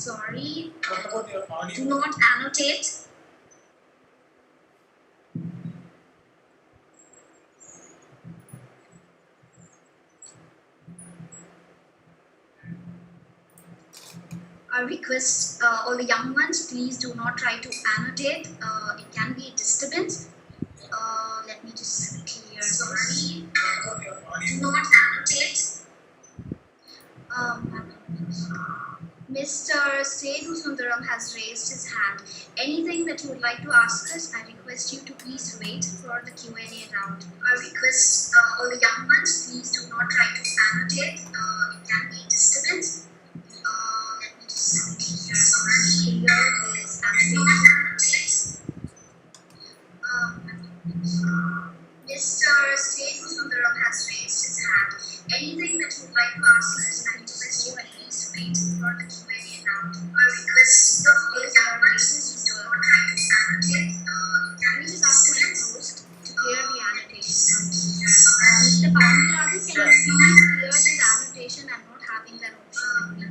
sorry. What about your audio? Do not annotate. I request all the young ones, please do not try to annotate. It can be a disturbance. Let me just clear. Sorry. What about your audio? Do not annotate. Mr. Sedu Sundaram has raised his hand. Anything that you would like to ask us, I request you to please wait for the Q&A round. I request all the young ones, please do not try to annotate. It can be a disturbance. Let me just clear. Sorry. Clear this annotation. Mr. Sedu Sundaram has raised his hand. Anything that you would like to ask us, I request you at least wait for the Q&A round. I request all the young ones, please do not try to annotate. Can we just ask my host to clear the annotation? Mr. Pandirajan, can you please clear this annotation? I'm not having that option with me.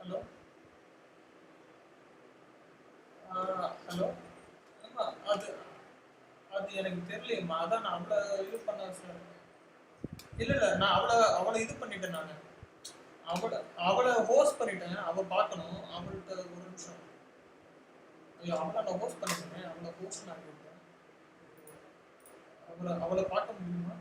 Hello? Hello? அது எனக்கு தெரியலையம்மா. அதான் நான் அவளை இது பண்ண sir. இல்லை நான் அவளை இது பண்ணிட்டேன். நான் அவளை ஹோஸ்ட் பண்ணிட்டேன். அவள் பார்க்கணும். அவள்கிட்ட ஒரு நிமிஷம். ஐயோ, அவளை நான் ஹோஸ்ட் பண்ணிட்டேன். அவளை ஹோஸ்ட் நான் கொடுத்தேன். அவளை பார்க்க முடியுமா?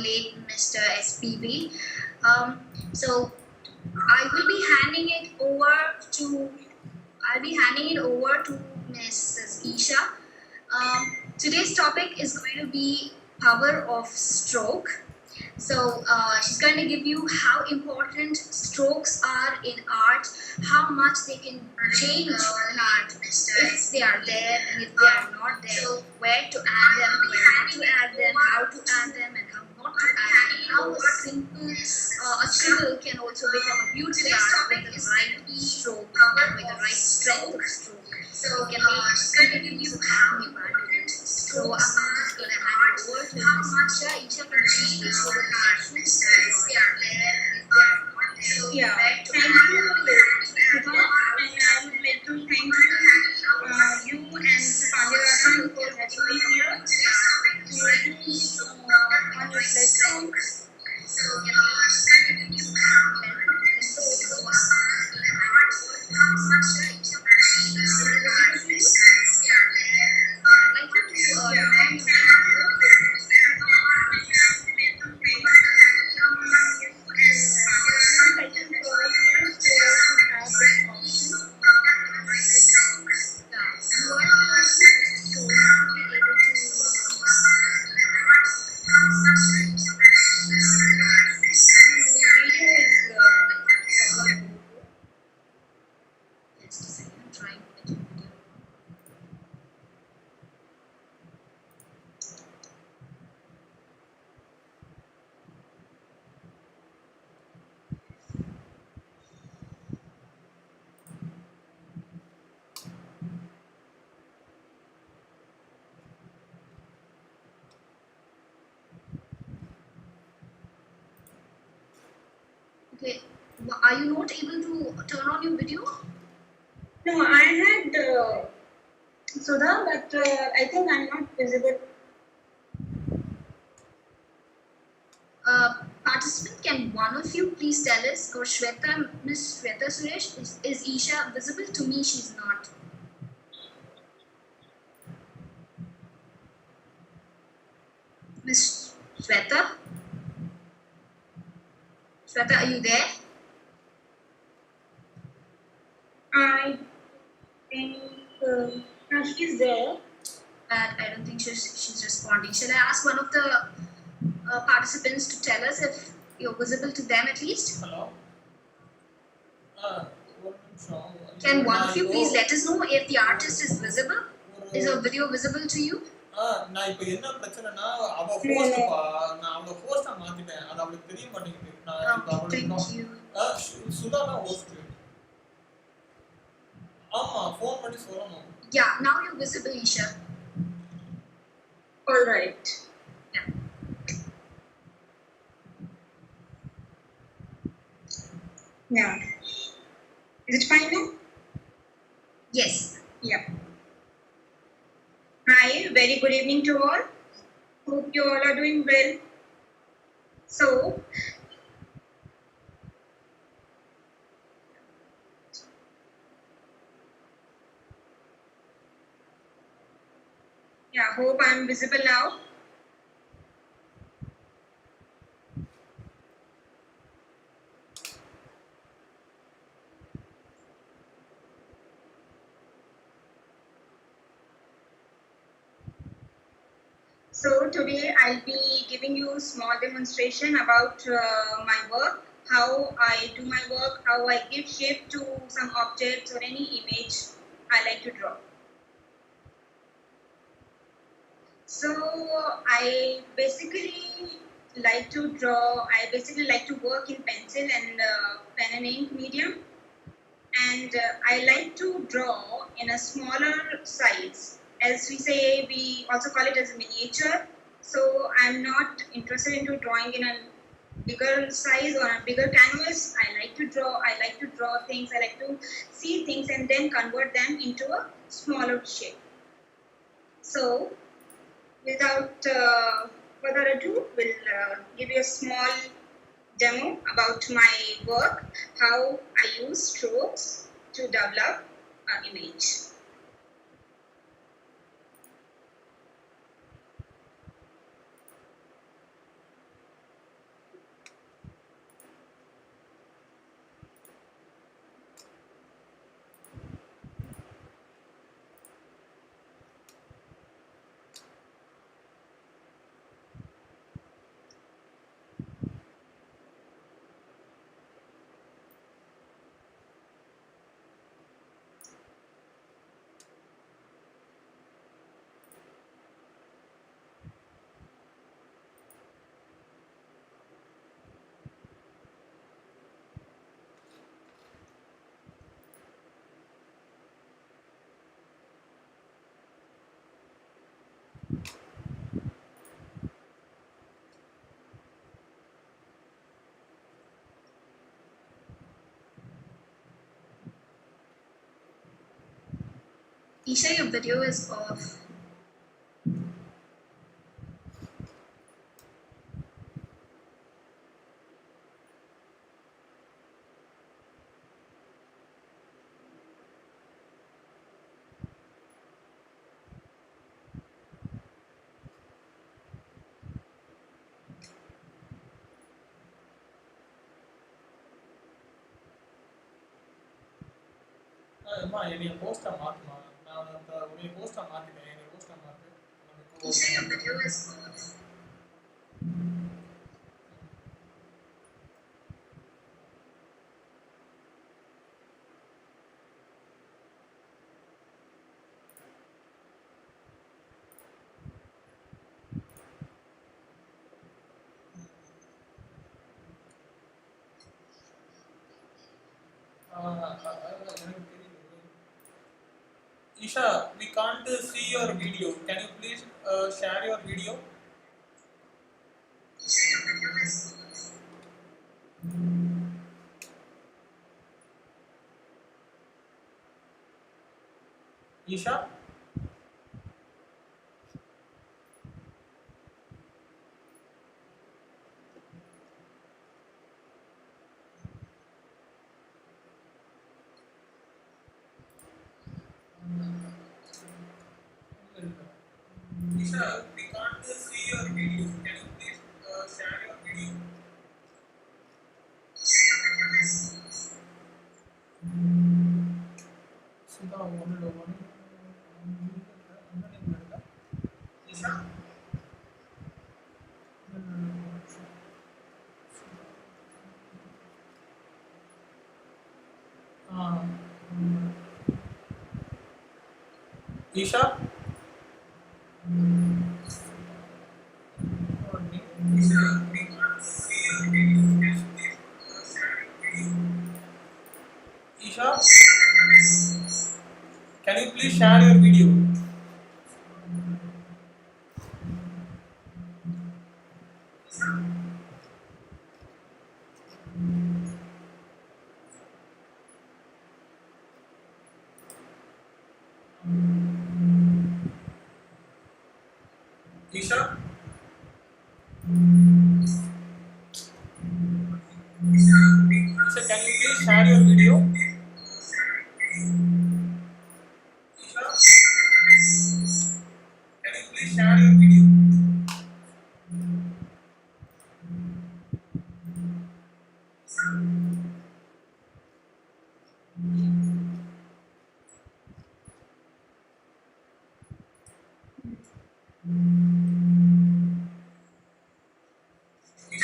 Late Mr. SPB. So I will be handing it over to Mrs. Isha. Today's topic is going to be power of stroke. So she's going to give you how important strokes are in art, how much they can change an art, if they are there and if they are not there, where to add them, where not to add them, how to add them and how not to add them, how a simple scribble can also become a beautiful art with the right stroke, with the right strength of stroke. So can she's going to give you how important. So I'm just going to hand it over to Ms. Isha. Isha, can you please show the questions? They are there, if they are not there. Yeah, thank you, Subha, and I would like to thank you and Pandirajan for having me here to on your platform. So, she's going to give you how important. So, how much Isha Are you not able to turn on your video? No, I had Sudha, but I think I'm not visible. Participant, can one of you please tell us, or Shweta, Miss Shweta Suresh, is Isha visible? To me, she's not. Miss Shweta? Shweta, are you there? I think no, she's there. But I don't think she's responding. Shall I ask one of the participants to tell us if you're visible to them at least? Hello? ஒரு நிமிஷம். Can one of you நான் please இப்போ- let us know if the artist is visible? Is her video visible to you? நான் இப்போ என்ன பிரச்சனைனா அவ ஹோஸ்ட்பா, நான் அவள ஹோஸ்டா மாத்திட்டேன். அது அவளுக்கு தெரிய மாட்டேங்குது. நான் இப்போ Okay, அவளுக்கு thank you. சுதா தான் ஹோஸ்ட். ஆமா, ஃபோன் பண்ணி சொல்லணும். Yeah, now you're visible, Isha. All right. Yeah. Yeah. Is it fine now? Yes. Yeah. Hi, very good evening to all. Hope you all are doing well. So, yeah, hope I'm visible now. So today I'll be giving you a small demonstration about my work, how I do my work, how I give shape to some objects or any image I like to draw. So I basically like to draw, I basically like to work in pencil and pen and ink medium. And I like to draw in a smaller size. As we say, we also call it as a miniature. So I'm not interested into drawing in a bigger size or a bigger canvas. I like to draw things, I like to see things and then convert them into a smaller shape. So without further ado, we'll give you a small demo about my work, how I use strokes to develop an image. Isha, your video is off. அம்மா என்னைய ஹோஸ்டா மாத்துமா. நான் அந்த உன்னை ஹோஸ்டா மாத்திட்டேன். என்னைய ஹோஸ்டா மாத்து. Isha, your video is off. Isha, we can't see your video. Can you please share your video? Isha, your video is off. Isha? Isha, we can't see your video. Can you please share your video? Sudha, one. Isha? Isha? Isha, we can't see your video. Can you please share your video? Isha, can you please share your video? Isha? Isha, can you please share your video? Isha, can you please share your video?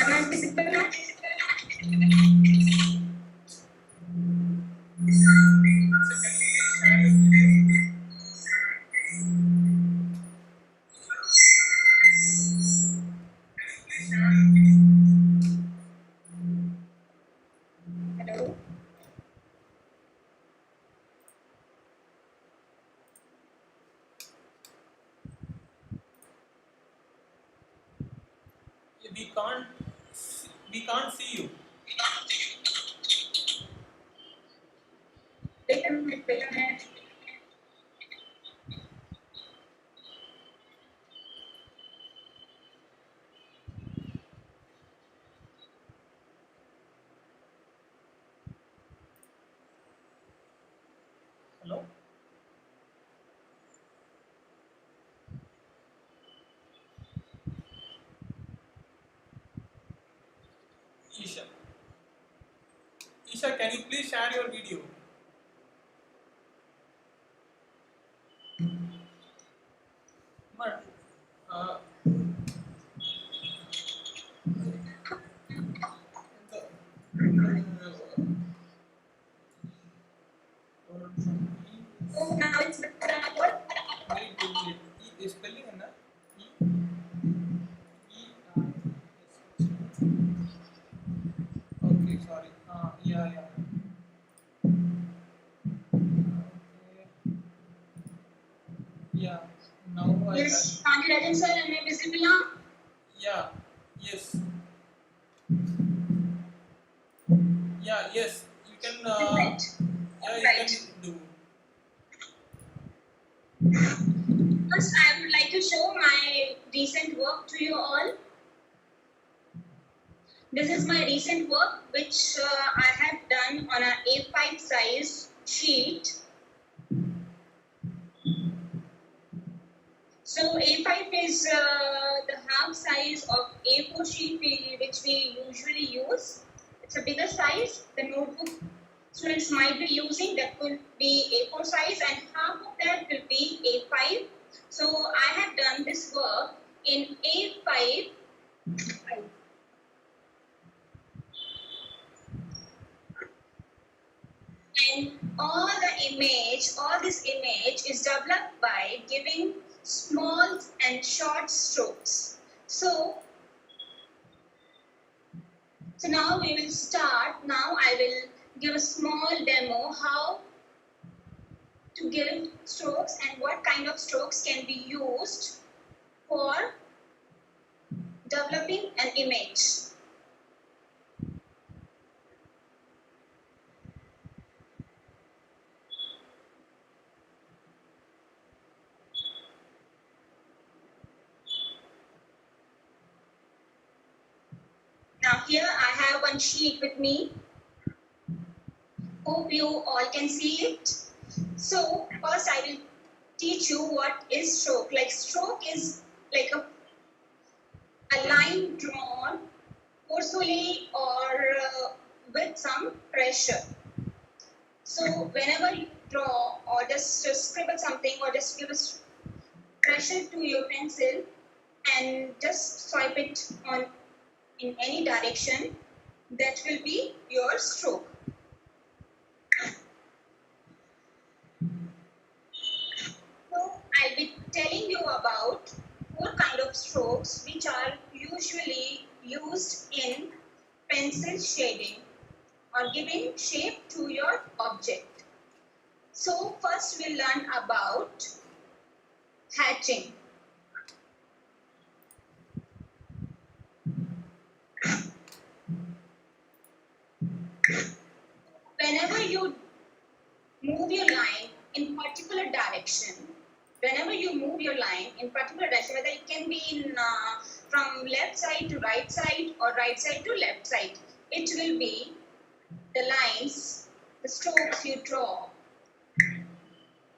Am I visible now? Hello? We can't see you. Wait a minute. Hello? Isha. Isha, can you please share your video? But, Oh, now it's better. What? wait. E spelling है ना? Okay, sorry. Yeah. Okay. Yeah. Now Yes, Auntie Rajan sir, am I visible now? Yeah. Yes. Yeah. Yes. You can. Right. Yeah. You Right. can do. First, I would like to show my recent work to you all. This is my recent work which I have done on an A5 size sheet. So A5 is the half size of A4 sheet which we usually use. It's a bigger size. The notebook students might be using that will be A4 size and half of that will be A5. So I have done this work in A5. And all this image is developed by giving small and short strokes. So now we will start. Now I will give a small demo how to give strokes and what kind of strokes can be used for developing an image. Here I have one sheet with me. Hope you all can see it. So first I will teach you what is stroke. Like stroke is like a line drawn forcefully or with some pressure. So whenever you draw or just scribble something or just give a pressure to your pencil and just swipe it on in any direction, that will be your stroke. So I'll be telling you about 4 kind of strokes which are usually used in pencil shading or giving shape to your object. So first we'll learn about hatching. Whenever you move your line in particular direction, whether it can be in from left side to right side or right side to left side, it will be the lines, the strokes you draw.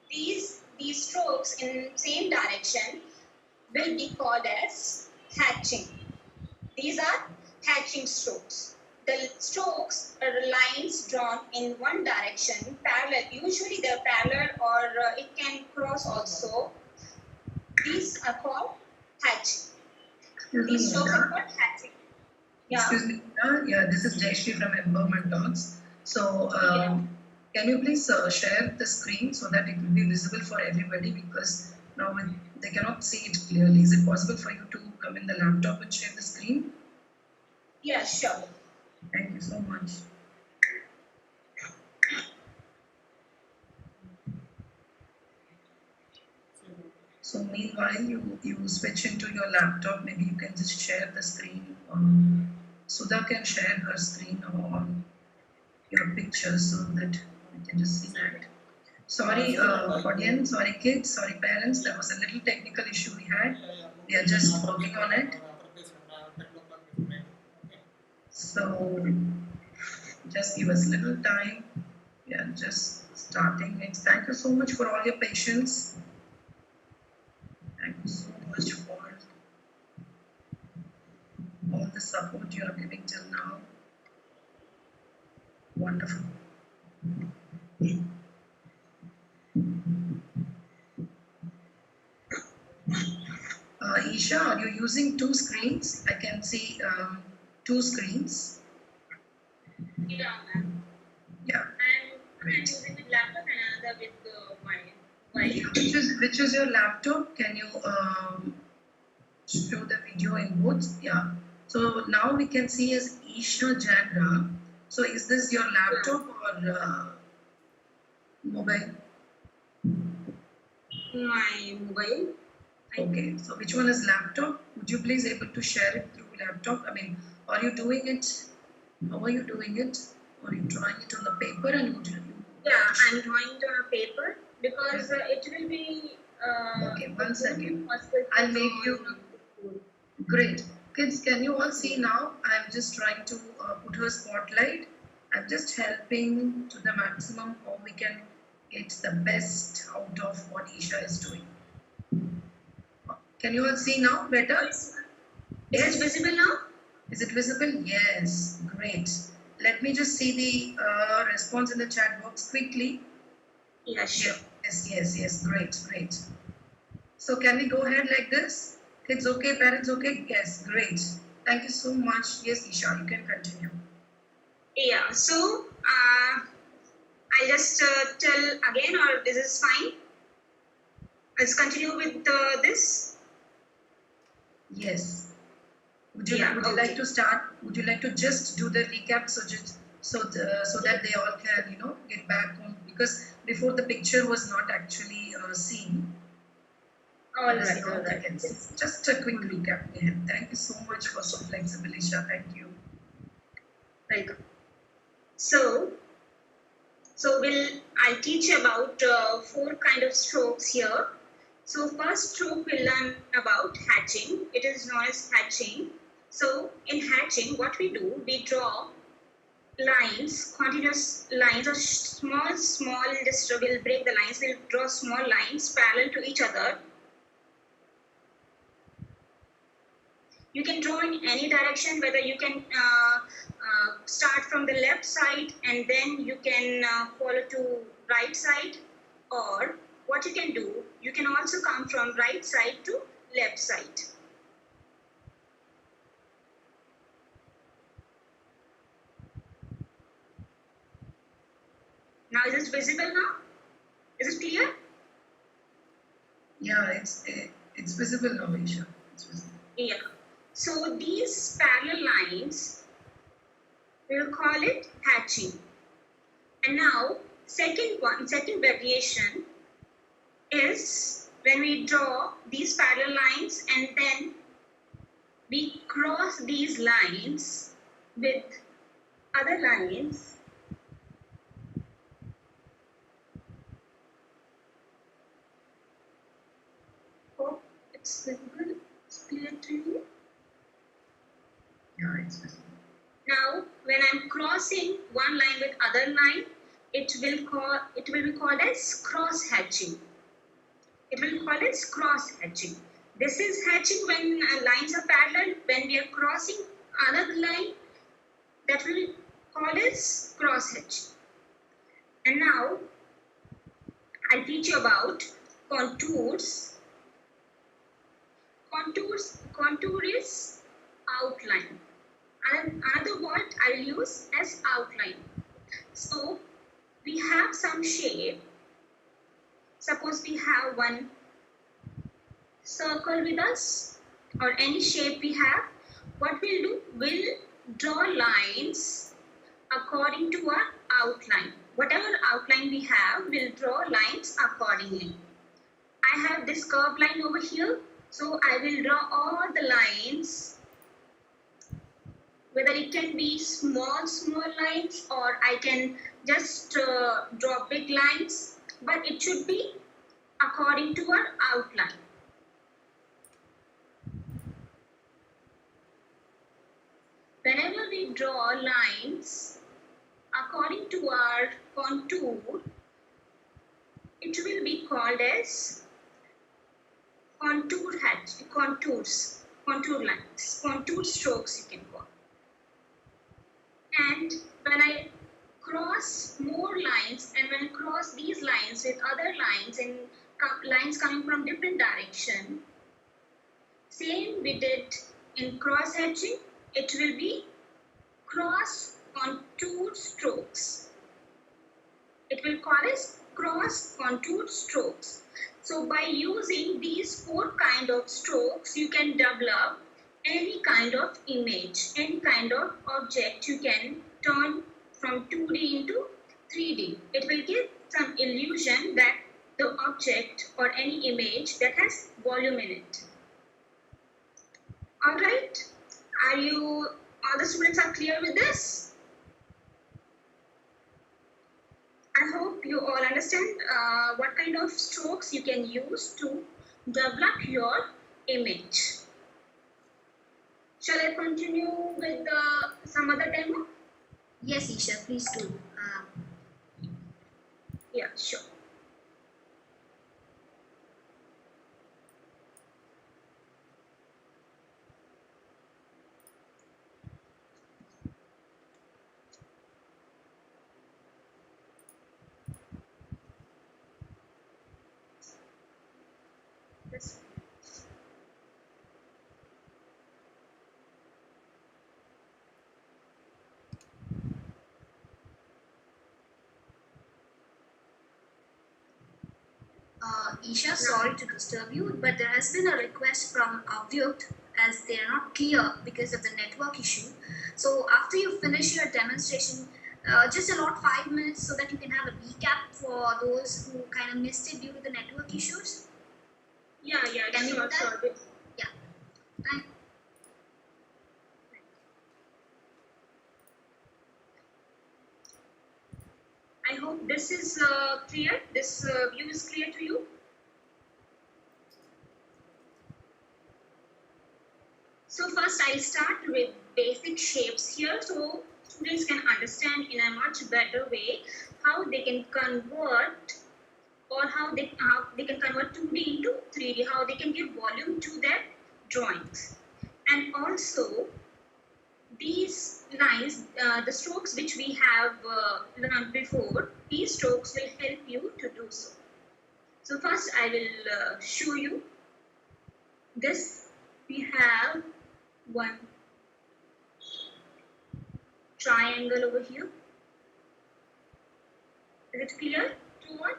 These strokes in same direction will be called as hatching. These are hatching strokes. The strokes are lines drawn in one direction, parallel. Usually they're parallel or it can cross also. These are called hatching. These strokes are called hatching. Yeah. Excuse me, yeah, this is Jayashree from Empowerment Talks. So, can you please share the screen so that it will be visible for everybody, because now they cannot see it clearly. Is it possible for you to come in the laptop and share the screen? Yeah, sure. Thank you so much. So meanwhile, you switch into your laptop. Maybe you can just share the screen. Sudha can share her screen on your picture so that we can just see that. Sorry, audience, sorry kids, sorry parents. There was a little technical issue we had. We are just working on it. So just give us a little time. We are just starting it. Thank you so much for all your patience. Thank you so much for all the support you are giving till now. Wonderful. Isha, are you using 2 screens? I can see 2 screens. Yeah, ma'am. Yeah. I'm using the laptop and another with my wife. Which is your laptop? Can you show the video in both? Yeah. So now we can see as Isha Jandra. So is this your laptop or mobile? My mobile. Okay. So which one is laptop? Would you please able to share it through laptop? I mean, are you doing it? How are you doing it? Are you drawing it on the paper and would you? Yeah, I'm drawing it on a paper because it will be. Okay, 1 second. I'll make you. Great. Kids, can you all see now? I'm just trying to put her spotlight. I'm just helping to the maximum how we can get the best out of what Isha is doing. Can you all see now better? Is it visible now? Is it visible? Yes. Great. Let me just see the response in the chat box quickly. Yeah, sure. Yes. Great. So can we go ahead like this? Kids okay? Parents okay? Yes. Great. Thank you so much. Yes, Isha, you can continue. Yeah. So I'll just tell again, or this is fine. Let's continue with this. Yes. Would you like to start? Would you like to just do the recap so that they all can get back on, because before the picture was not actually seen. All right. Just a quick recap. Yeah. Thank you so much for so flexible, Isha. Thank you. Welcome. So I'll teach you about 4 kind of strokes here. So first stroke we'll learn about hatching. It is known as hatching. So in hatching, what we do, we draw lines, continuous lines, or small, just we'll break the lines, we'll draw small lines parallel to each other. You can draw in any direction, whether you can start from the left side and then you can follow to right side, or what you can do, you can also come from right side to left side. Now is it visible now? Is it clear? Yeah, it's visible now, Isha. It's visible. Yeah. So these parallel lines, we'll call it hatching. And now second variation is when we draw these parallel lines and then we cross these lines with other lines. Hope it's visible, it's clear to you. Yeah, it's visible. Now, when I'm crossing one line with other line, it will be called as cross hatching. It will be called as cross hatching. This is hatching when lines are parallel. When we are crossing another line, that will be called as cross hatching. And now, I'll teach you about contours. Contour is outline. And another word I'll use as outline. So we have some shape. Suppose we have one circle with us, or any shape we have. What we'll do, we'll draw lines according to our outline. Whatever outline we have, we'll draw lines accordingly. I have this curved line over here, so I will draw all the lines, whether it can be small lines or I can just draw big lines, but it should be according to our outline. Whenever we draw lines according to our contour, it will be called as contour lines, contour strokes you can call. And when I cross more lines, and when I cross these lines with other lines and lines coming from different direction, same we did in cross hatching, it will be cross contour strokes. It will call as cross contour strokes. So by using these 4 kind of strokes, you can develop any kind of image, any kind of object you can turn from 2D into 3D. It will give some illusion that the object or any image that has volume in it. Alright, all the students are clear with this? I hope you all understand what kind of strokes you can use to develop your image. Shall I continue with some other demo? Yes, Isha, please do. Yeah, sure. This. Isha, sorry to disturb you, but there has been a request from Avyut as they are not clear because of the network issue. So after you finish your demonstration, just allot 5 minutes so that you can have a recap for those who kind of missed it due to the network issues. Yeah, Can we do sure, that? sure. Yeah. Thank I hope this is clear. This view is clear to you. So first I'll start with basic shapes here so students can understand in a much better way how they can convert or how they can convert 2D into 3D, how they can give volume to their drawings. And also these lines, the strokes which we have learned before, these strokes will help you to do so. So first I will show you this. We have one triangle over here. Is it clear to all?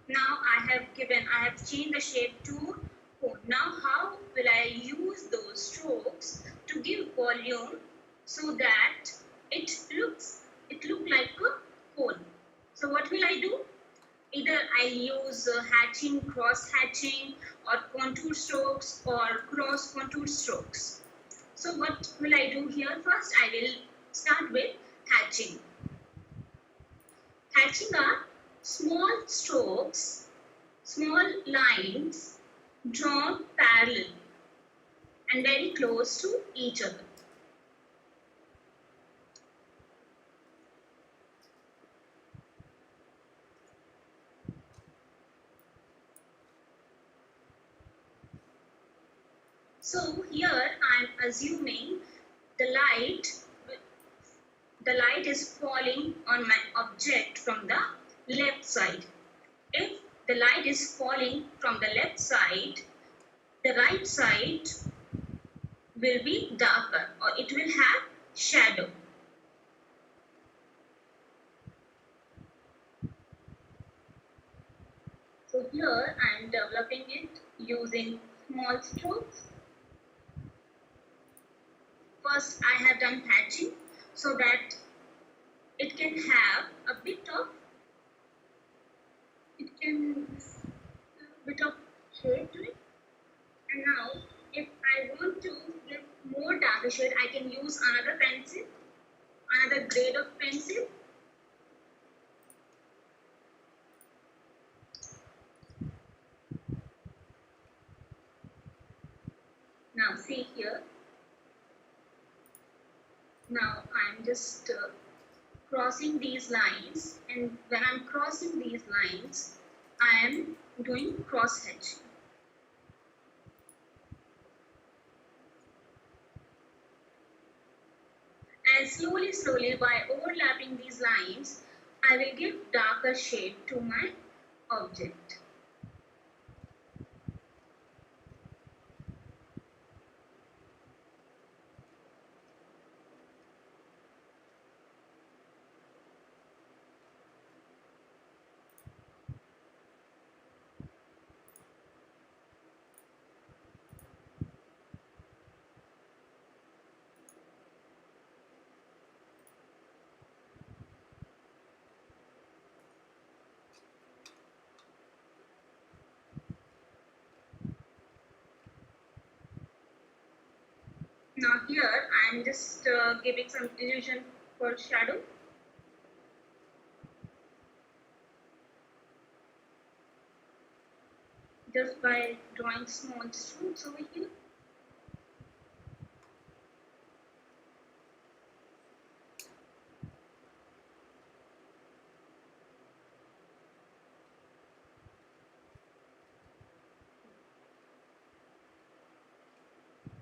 Now I have changed the shape to cone. Now how will I use those strokes to give volume so that it look like a cone? So what will I do? Either I'll use hatching, cross hatching, or contour strokes or cross contour strokes. So what will I do here? First I will start with hatching. Hatching are small strokes, small lines drawn parallel and very close to each other. So here I am assuming the light is falling on my object from the left side. If the light is falling from the left side, the right side will be darker or it will have shadow. So here I am developing it using small strokes. First I have done hatching so that it can have a bit of shade to it. And now if I want to give more darker shade, I can use another pencil, another grade of pencil. Now see here. Now I'm just crossing these lines, and when I'm crossing these lines, I am doing cross hatching. And slowly by overlapping these lines, I will give darker shade to my object. Now here I am just giving some illusion for shadow. Just by drawing small strokes over here.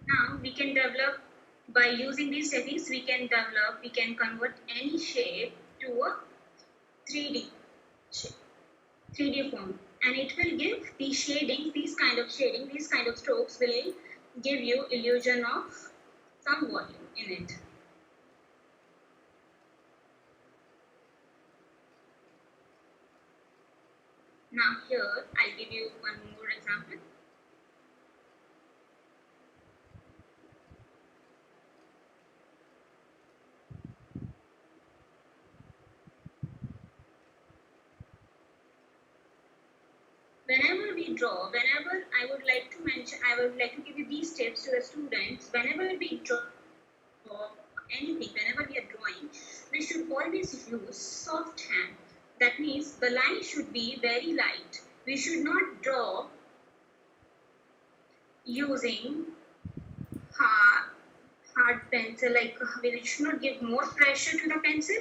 Now we can develop, by using these techniques, we can convert any shape to a 3D shape, 3D form, and it will give the shading, these kind of strokes will give you illusion of some volume in it. Now here I'll give you one more example. Whenever we draw, whenever I would like to give you these tips to the students. Whenever we draw anything, whenever we are drawing, we should always use soft hand. That means the line should be very light. We should not draw using hard pencil, like we should not give more pressure to the pencil.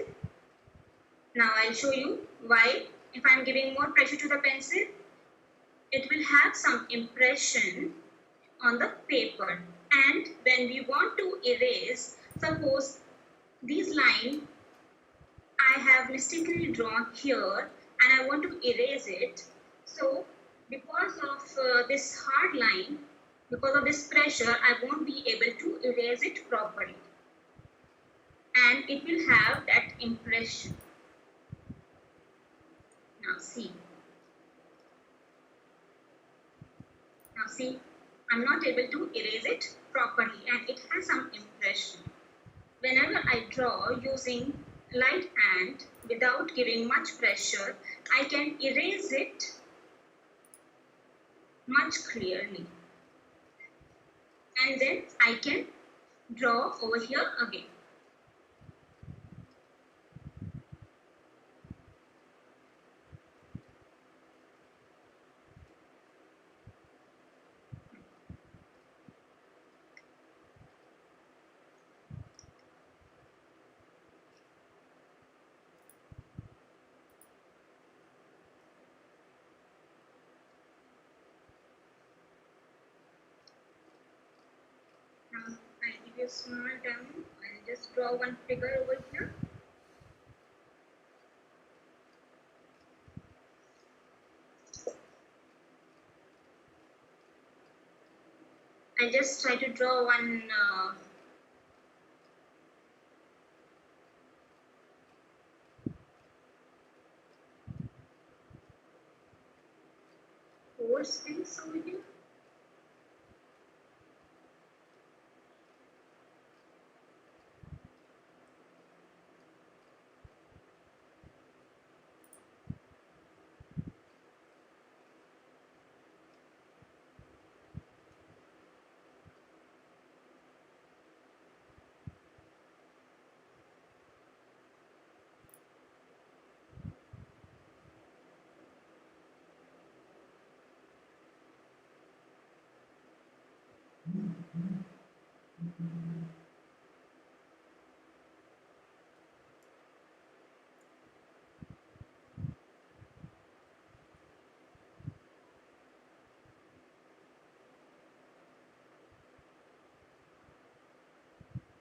Now I'll show you why. If I'm giving more pressure to the pencil, it will have some impression on the paper. And when we want to erase, suppose this line I have mistakenly drawn here and I want to erase it. So because of this hard line, because of this pressure, I won't be able to erase it properly. And it will have that impression. Now see. Now see, I'm not able to erase it properly and it has some impression. Whenever I draw using light hand without giving much pressure, I can erase it much clearly. And then I can draw over here again. Now I'll give you a small demo. I'll just draw one figure over here. I just try to draw one horse things over here.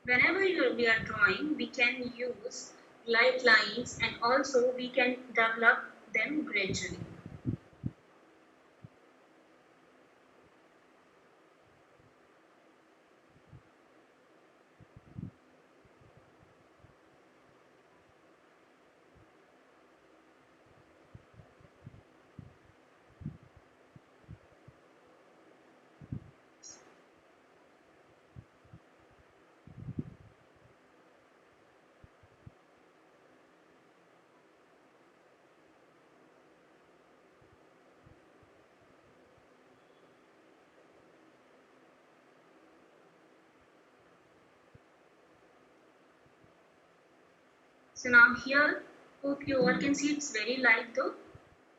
Whenever we are drawing, we can use light lines and also we can develop them gradually. So now here, hope you all can see it's very light though.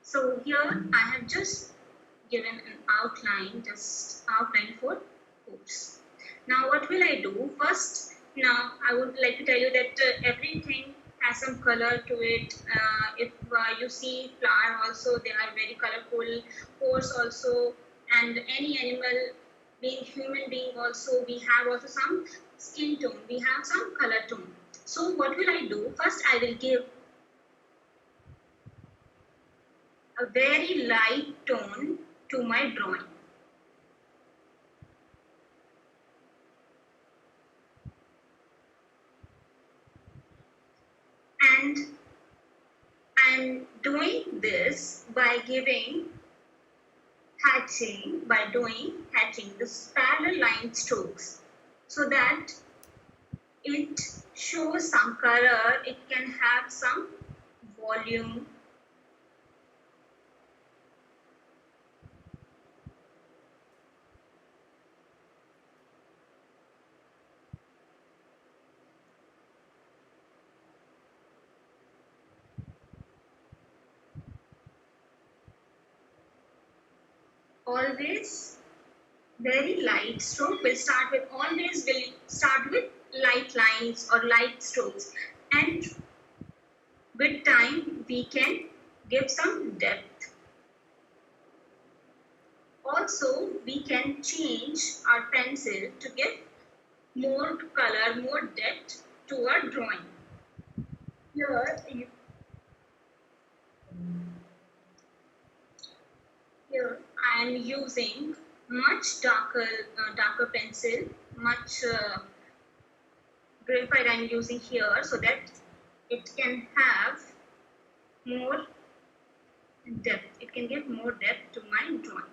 So here I have just given an outline, just outline for course. Now what will I do? First, now I would like to tell you that everything has some color to it. If you see flower also, they are very colorful. Horse also, and any animal, being human being also, we have also some skin tone. We have some color tone. So what will I do? First, I will give a very light tone to my drawing. And I'm doing this by giving hatching, this parallel line strokes, so that it shows some color, it can have some volume. always very light stroke will start with light lines or light strokes, and with time we can give some depth. Also, we can change our pencil to give more color, more depth to our drawing. Here I am using much darker pencil, much graphite I am using here, so that it can have more depth. It can give more depth to my drawing.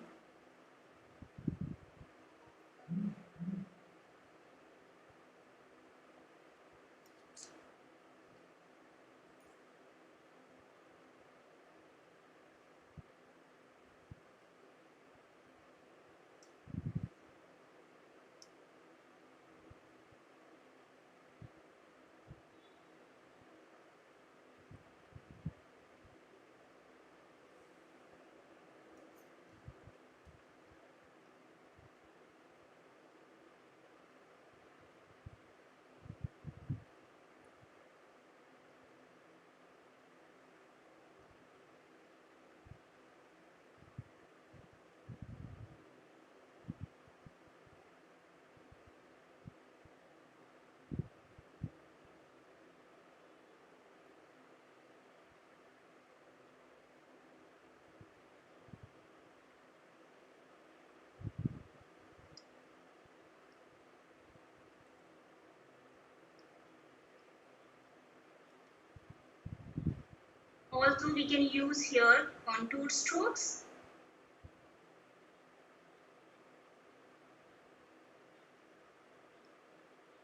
Also, we can use here contour strokes.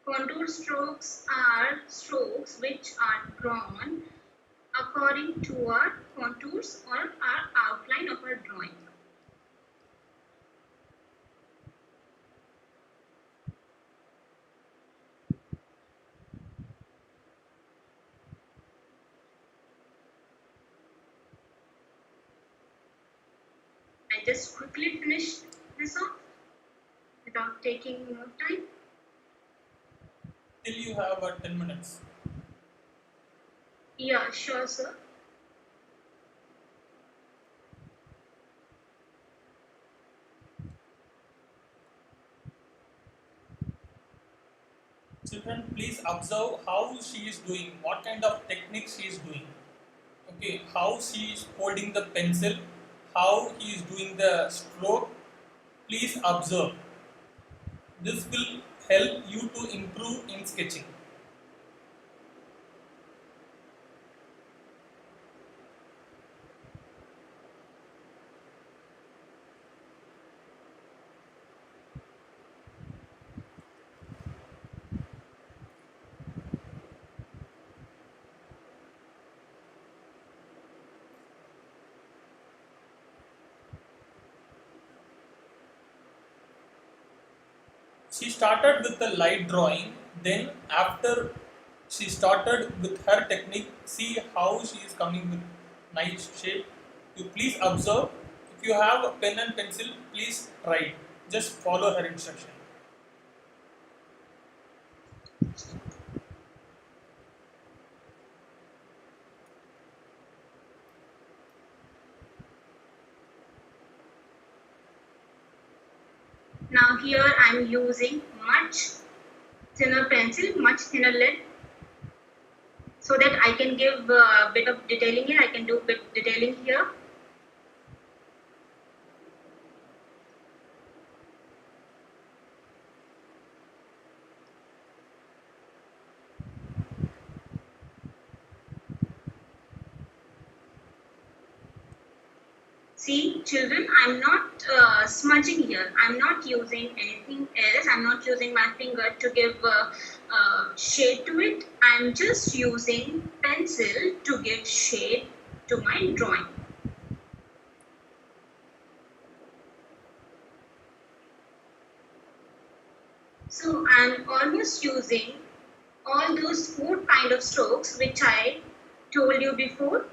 Contour strokes are strokes which are drawn according to our contours or our outline of our drawing. I just quickly finish this off without taking more time. Till you have 10 minutes. Yeah, sure, sir. Children, please observe how she is doing, what kind of technique she is doing. Okay, how she is holding the pencil, how he is doing the stroke. Please observe. This will help you to improve in sketching. She started with the light drawing, then after she started with her technique, see how she is coming with nice shape. You please observe. If you have a pen and pencil, please try. Just follow her instruction. Now here I am using much thinner pencil, much thinner lead, so that I can give a bit of detailing here. I can do bit detailing here. See, children, I'm not smudging here. I'm not using anything else. I'm not using my finger to give shade to it. I'm just using pencil to give shade to my drawing. So I'm almost using all those 4 kind of strokes which I told you before.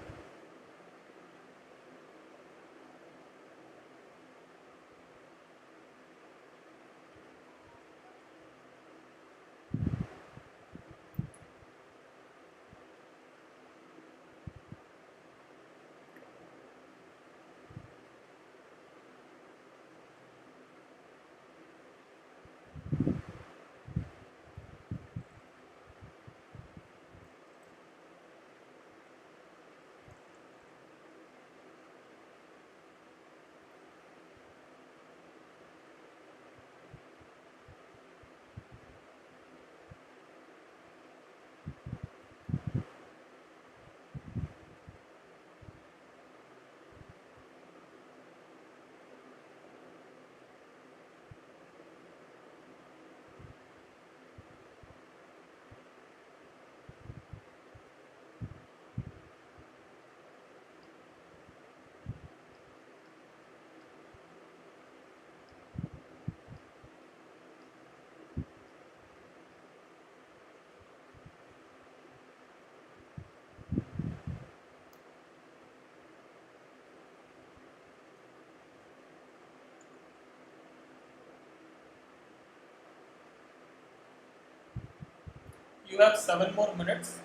You have 7 more minutes.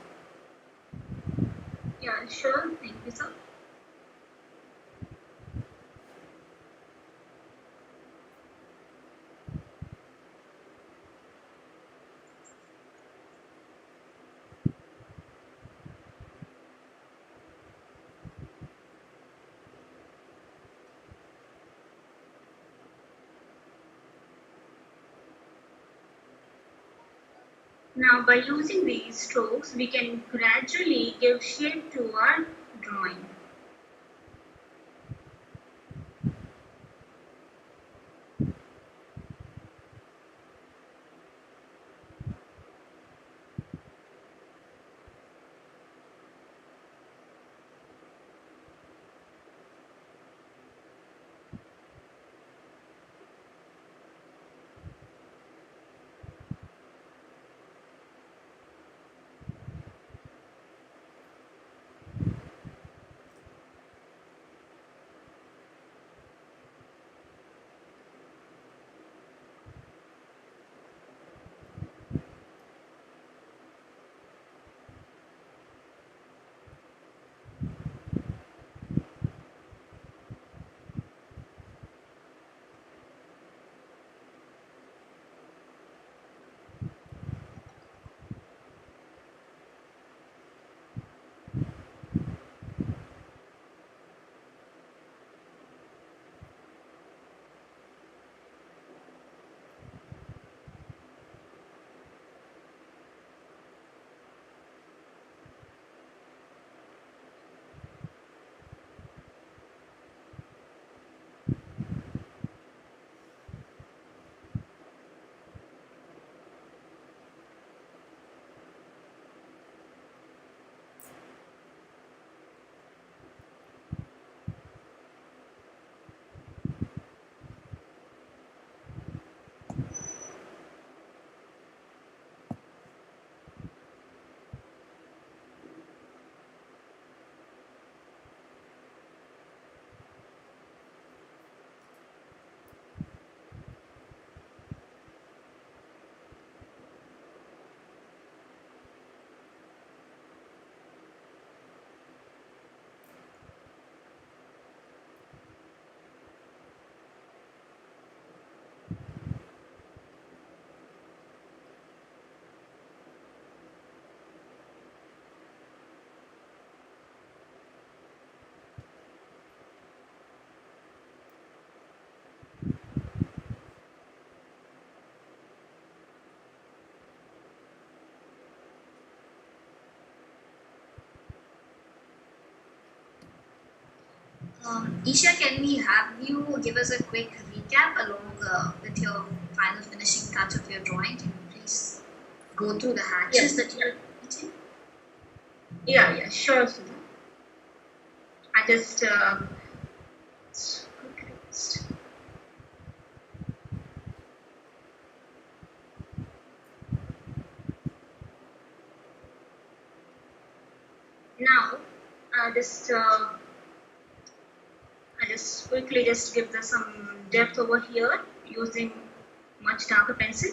Yeah, sure. Thank you, sir. Now, by using these strokes, we can gradually give shape to our drawing. Isha, can we have you give us a quick recap along with your final finishing touch of your drawing? Can you please go through the hatches that you're eating? Yeah, sure, Sudha. I just now I just quickly just give some depth over here using much darker pencil.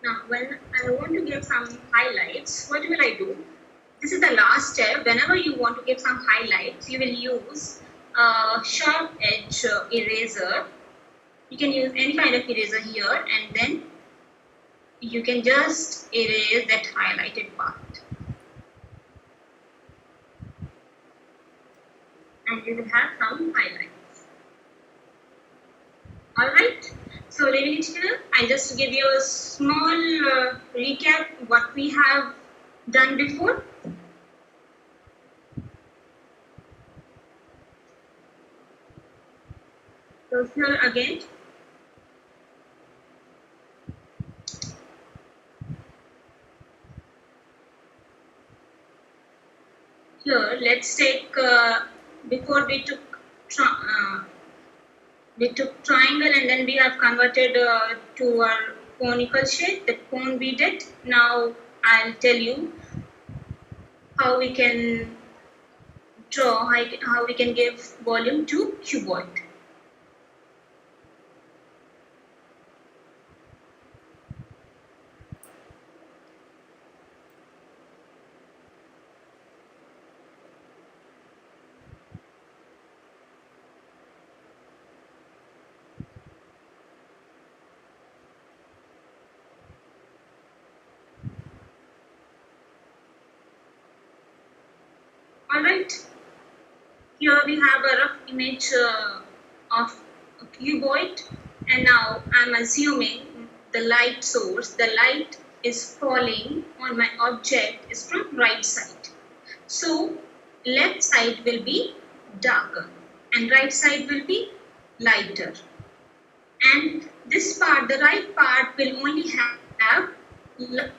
Now, when I want to give some highlights, what will I do? This is the last step. Whenever you want to give some highlights, you will use a sharp edge eraser. You can use any kind of eraser here, and then you can just erase that highlighted part. And you will have some highlights. Alright, so ladies and gentlemen, I just give you a small recap what we have done before. So here again, here let's take before we took triangle and then we have converted to our conical shape, the cone we did. Now I'll tell you how we can draw, how we can give volume to cuboid. Alright, here we have a rough image of a cuboid, and now I'm assuming the light source, the light is falling on my object is from right side. So left side will be darker and right side will be lighter. And this part, the right part, will only have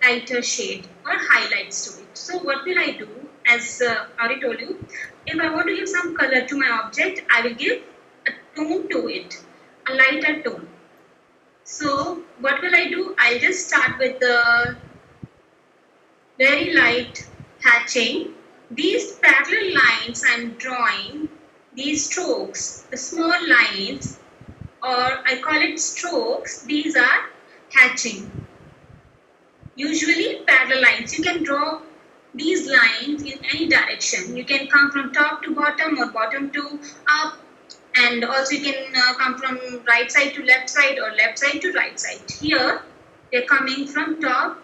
lighter shade or highlights to it. So what will I do? As Ari told you, if I want to give some color to my object, I will give a tone to it, a lighter tone. So what will I do? I'll just start with the very light hatching. These parallel lines I'm drawing, these strokes, the small lines, or I call it strokes, these are hatching. Usually parallel lines. You can draw these lines in any direction. You can come from top to bottom or bottom to up, and also you can come from right side to left side or left side to right side. Here they're coming from top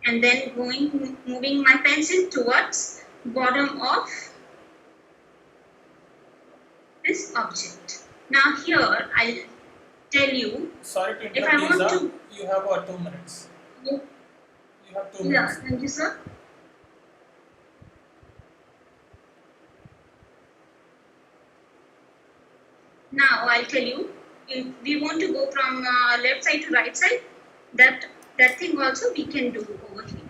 and then moving my pencil towards bottom of this object. Now here I'll tell you. Sorry to If I interrupt, want Lisa. to. You have 2 minutes. Yeah. You have 2 Yeah, minutes. thank you, sir. Now I'll tell you, if we want to go from left side to right side, that thing also we can do over here.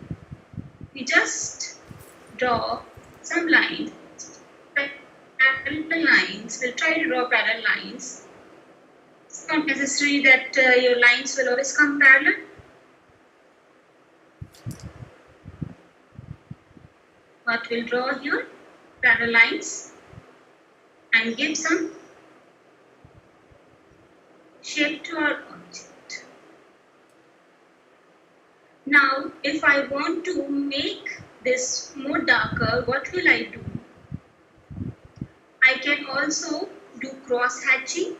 We just draw some lines, parallel lines. We'll try to draw parallel lines. It's not necessary that your lines will always come parallel. What we'll draw here, parallel lines, and give some shape to our object. Now, if I want to make this more darker, what will I do? I can also do cross hatching.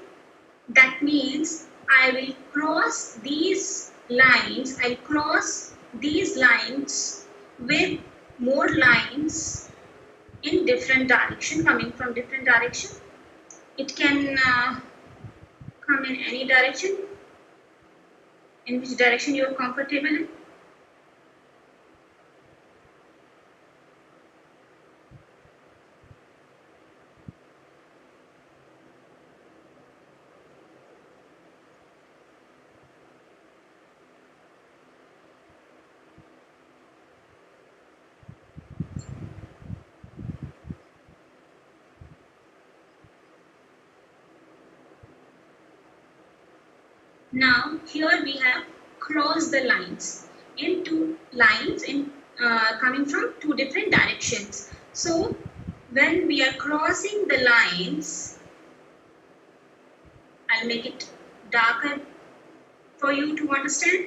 That means I will cross these lines. I'll cross these lines with more lines in different direction, coming from different direction. It can come in any direction, in which direction you are comfortable in. Now here we have crossed the lines into lines in coming from two different directions. So when we are crossing the lines, I'll make it darker for you to understand.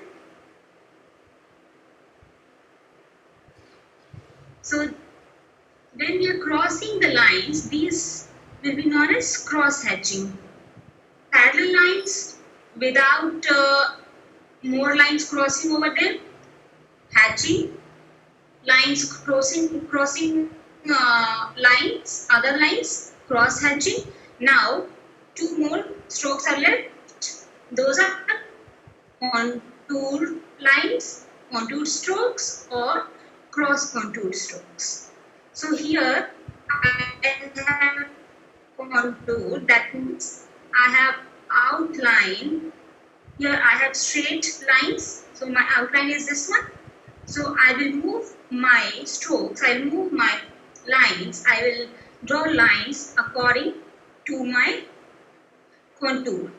So when we are crossing the lines, these will be known as cross hatching. Parallel lines without more lines crossing over them, hatching, lines crossing lines, other lines, cross hatching. Now 2 more strokes are left. Those are contour lines, contour strokes, or cross contour strokes. So here I have contour, that means I have outline. Here I have straight lines, so my outline is this one. So I will move my strokes, I will move my lines, I will draw lines according to my contour.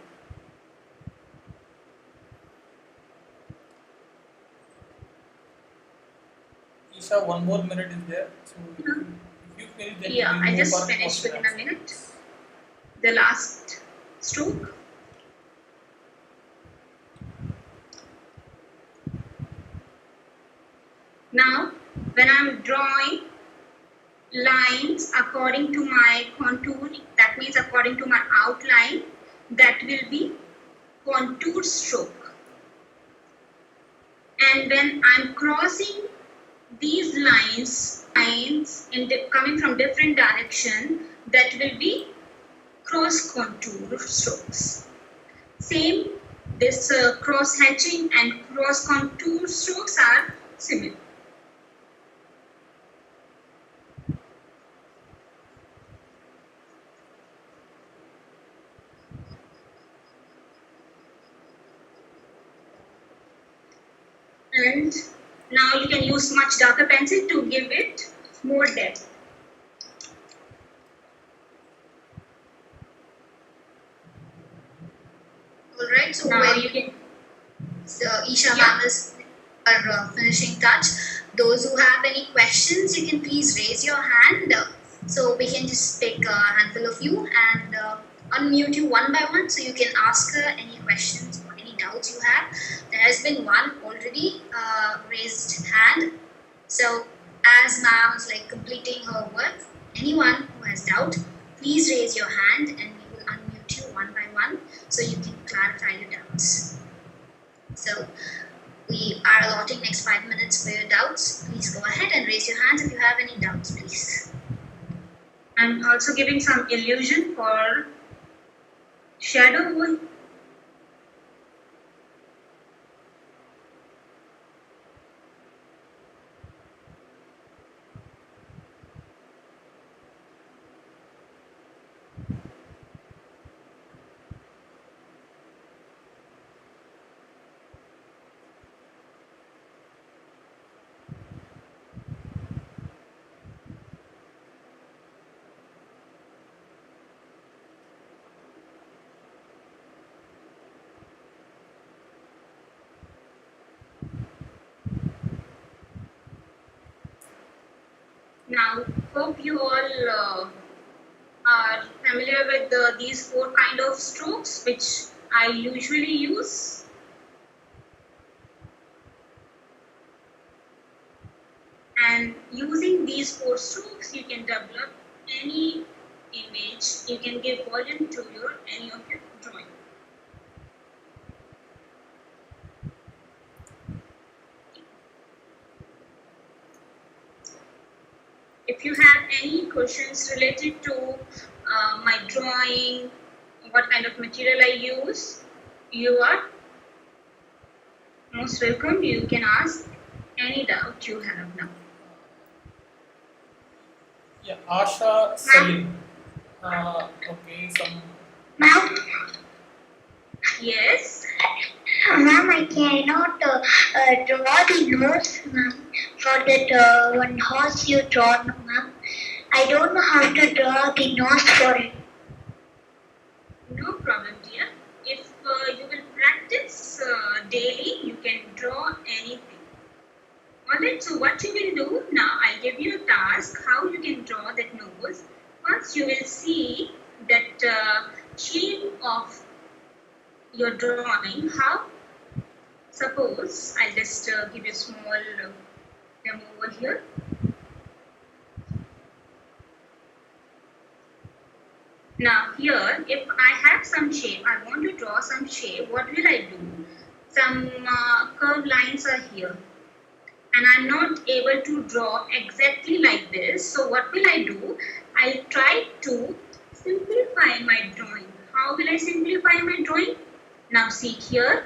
Isha, 1 more minute is there. So if you feel that Yeah, we I move just for finished question within a answer. minute. The last stroke. Now, when I'm drawing lines according to my contour, that means according to my outline, that will be contour stroke. And when I'm crossing these lines coming from different direction, that will be cross contour strokes. Same, this cross hatching and cross contour strokes are similar. And now you can use much darker pencil to give it more depth. Alright, so Now when you can Isha ma'am is our finishing touch. Those who have any questions, you can please raise your hand. So we can just pick a handful of you and unmute you one by one so you can ask her any questions or any doubts you have. There has been one already raised hand. So as ma'am is like completing her work, anyone who has doubt, please raise your hand and we will unmute you one by one so you can clarify your doubts. So we are allotting next 5 minutes for your doubts. Please go ahead and raise your hands if you have any doubts, please. I'm also giving some illusion for shadow work. Now, hope you all are familiar with these 4 kind of strokes which I usually use. And using these 4 strokes, you can develop any image. You can give volume to any of your drawing. If you have any questions related to my drawing, what kind of material I use, you are most welcome. You can ask any doubt you have now. Yeah, Asha Salim. Okay, some. Ma'am, Yes. ma'am, I cannot draw the nose, ma'am, for that one horse you drawn, ma'am. I don't know how to draw the nose for it. No problem, dear. If you will practice daily, you can draw anything. Alright, so what you will do now, I'll give you a task how you can draw that nose. First, you will see that shape of your drawing. How? Suppose I'll just give you a small demo over here. Now here, if I have some shape, I want to draw some shape, what will I do? Some curved lines are here and I'm not able to draw exactly like this. So what will I do? I'll try to simplify my drawing. How will I simplify my drawing? Now see here,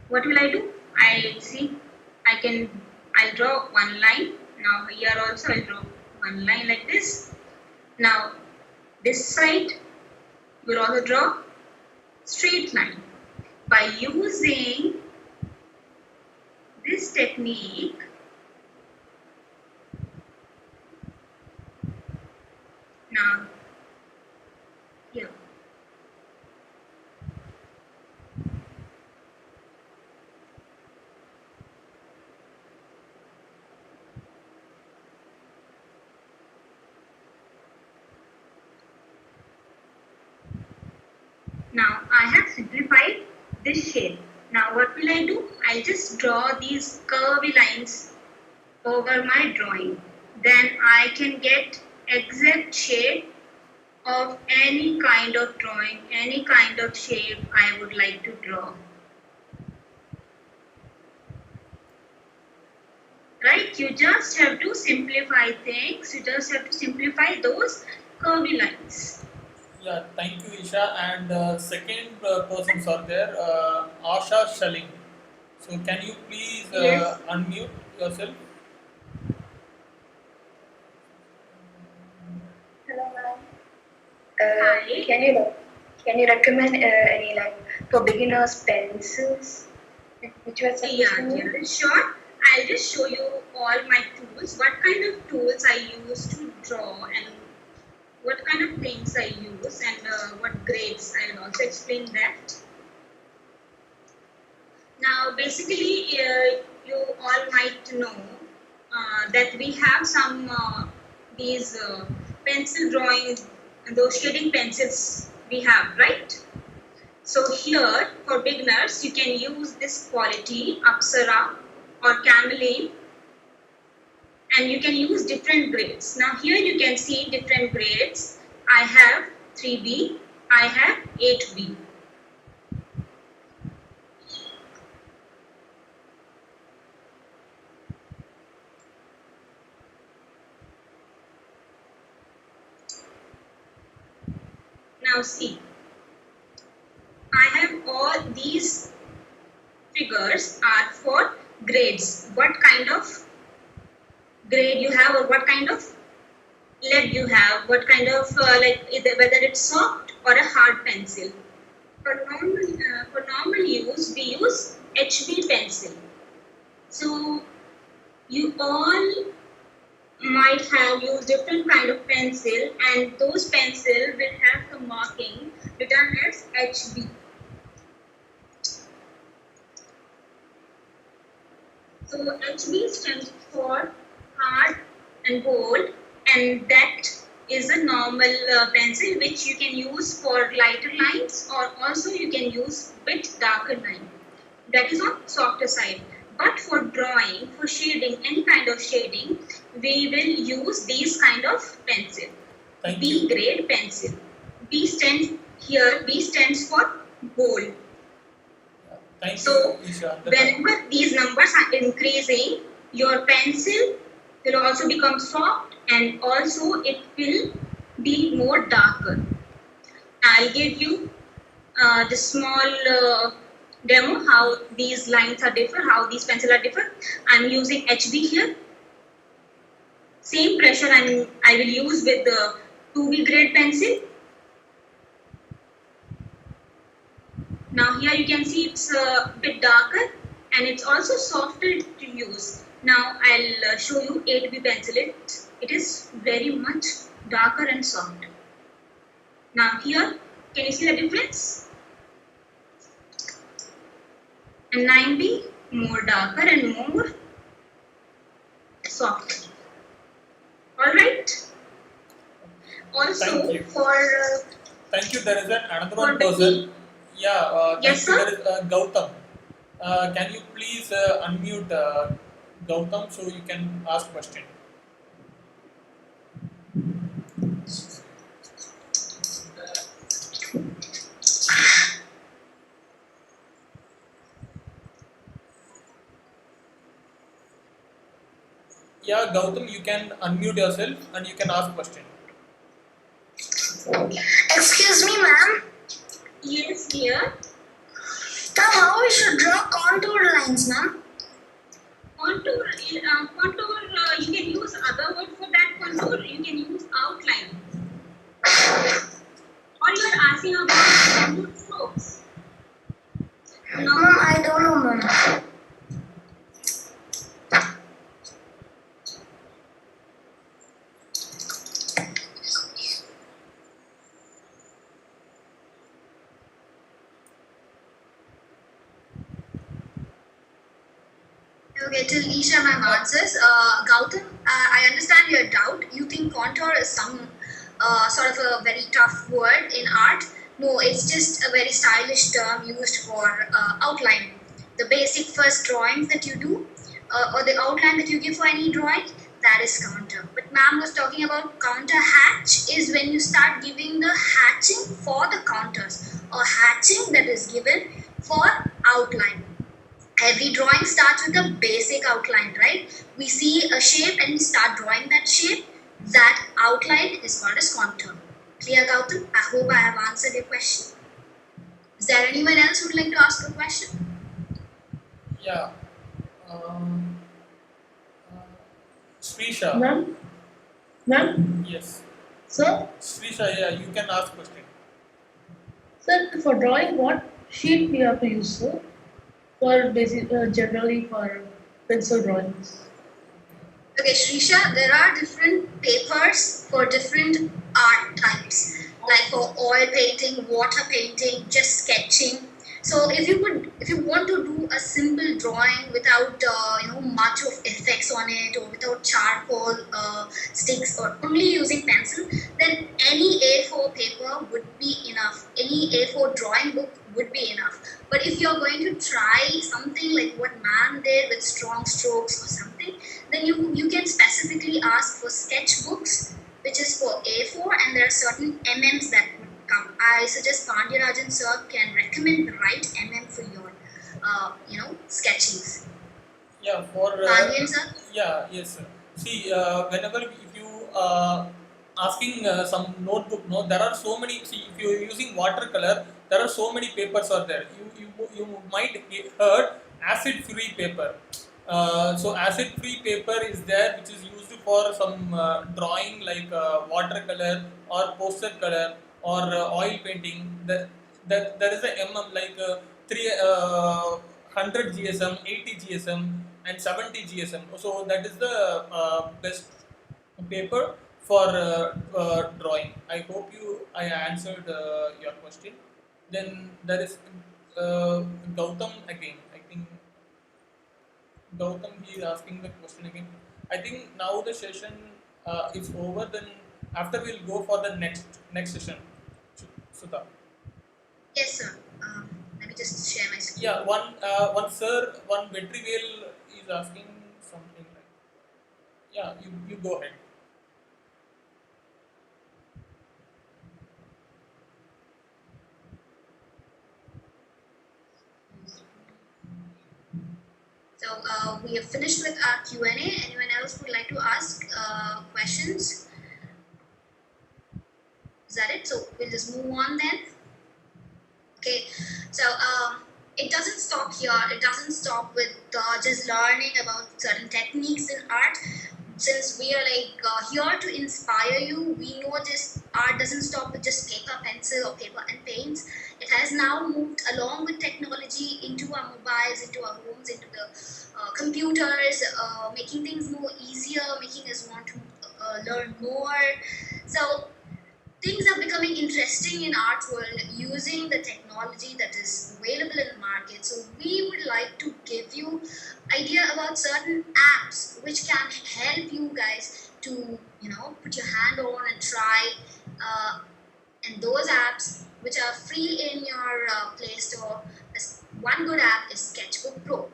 what will I do? I'll draw one line. Now here also I'll draw one line like this. Now this side we'll also draw straight line. By using this technique, Now I have simplified this shape. Now what will I do? I'll just draw these curvy lines over my drawing. Then I can get exact shape of any kind of drawing, any kind of shape I would like to draw. Right? You just have to simplify things. You just have to simplify those curvy lines. Yeah, thank you, Isha. And second persons are there, Asha Shaling. So can you please Yes. unmute yourself? Hello, ma'am. Hi. Can you recommend any like for beginners pencils which were supposed Yeah, to yeah, sure. I'll just show you all my tools, what kind of tools I use to draw and what kind of things I use and what grades. I'll also explain that. Now, basically, you all might know that we have some these pencil drawings, those shading pencils we have, right? So here, for beginners, you can use this quality, Apsara or Cameline, and you can use different grades. Now here you can see different grades. I have 3B, I have 8B. Now see, I have all these figures are for grades. What kind of grade you have or what kind of lead you have, what kind of whether it's soft or a hard pencil. For normal use, we use HB pencil. So you all might have used different kind of pencil, and those pencil will have the marking written as HB. So HB stands for hard and bold, and that is a normal pencil which you can use for lighter lines, or also you can use bit darker line. That is on softer side. But for drawing, for shading, any kind of shading, we will use these kind of pencil. Thank B you. grade pencil. B stands for bold. Thank So, you, Isha. whenever these numbers are increasing, your pencil will also become soft and also it will be more darker. I'll give you the small demo how these lines are different, how these pencils are different. I'm using HB here. Same pressure I will use with the 2B grade pencil. Now here you can see it's a bit darker and it's also softer to use. Now I'll show you 8B pencil. It is very much darker and soft. Now here, can you see the difference? And 9B, more darker and more softer. Alright. Also Thank you. for Thank you. There is another for one the person. Yeah. Yes, thank you. sir. There is Gautam. Can you please unmute Gautam so you can ask question? Yeah, Gautam, you can unmute yourself and you can ask question. Excuse me, ma'am. Yes, here. Now, how we should draw contour lines, ma'am? Contour, you can use other word for that contour. You can use outline. Or you are asking about contour strokes. Ma'am, Now, I don't know, ma'am. Okay, till Isha ma'am answers. Gautam, I understand your doubt. You think contour is some sort of a very tough word in art. No, it's just a very stylish term used for outline. The basic first drawings that you do, or the outline that you give for any drawing, that is counter. But ma'am was talking about counter hatch is when you start giving the hatching for the counters, or hatching that is given for outline. Every drawing starts with a basic outline, right? We see a shape and we start drawing that shape. That outline is called as contour. Clear, Gautam? I hope I have answered your question. Is there anyone else who would like to ask a question? Yeah. Um, Srisha. Ma'am? Yes. Sir? Srisha, yeah, you can ask question. Sir, for drawing, what sheet we have to use, sir? For generally for pencil drawings. Okay, Shrisha, there are different papers for different art types, like for oil painting, water painting, just sketching. So if you want to do a simple drawing without much of effects on it, or without charcoal sticks, or only using pencil, then any A4 paper would be enough. Any A4 drawing book would be enough. But if you're going to try something like what man did with strong strokes or something, then you can specifically ask for sketchbooks, which is for A4, and there are certain MMs that would come. I suggest Pandya sir can recommend the right MM for your sketchings. Yeah, for Pandyan sir? yeah, yes, sir. See, whenever if you asking some notebook, no, there are so many. See, if you are using watercolor, there are so many papers are there. You might heard acid-free paper. So acid-free paper is there, which is used for some drawing like watercolor or poster color or oil painting. There is a mm like 100 GSM, 80 GSM, and 70 GSM. So that is the best paper for drawing. I hope I answered your question. Then there is Gautam again. I think Gautam, he is asking the question again. I think now the session is over. Then after we'll go for the next session. Sudha. Yes, sir. Let me just share my screen. Yeah, one sir, one Vetrivel is asking something like. Yeah, you go ahead. So we have finished with our Q&A. Anyone else would like to ask questions? Is that it? So we'll just move on then. Okay. So it doesn't stop here. It doesn't stop with just learning about certain techniques in art. Since we are here to inspire you, we know this art doesn't stop with just paper, pencil, or paper and paints. It has now moved along with technology into our mobiles, into our homes, into the computers, making things more easier, making us want to learn more. So things are becoming interesting in art world using the technology that is available in the market. So we would like to give you idea about certain apps which can help you guys to put your hand on and try. And those apps which are free in your Play Store, one good app is Sketchbook Pro.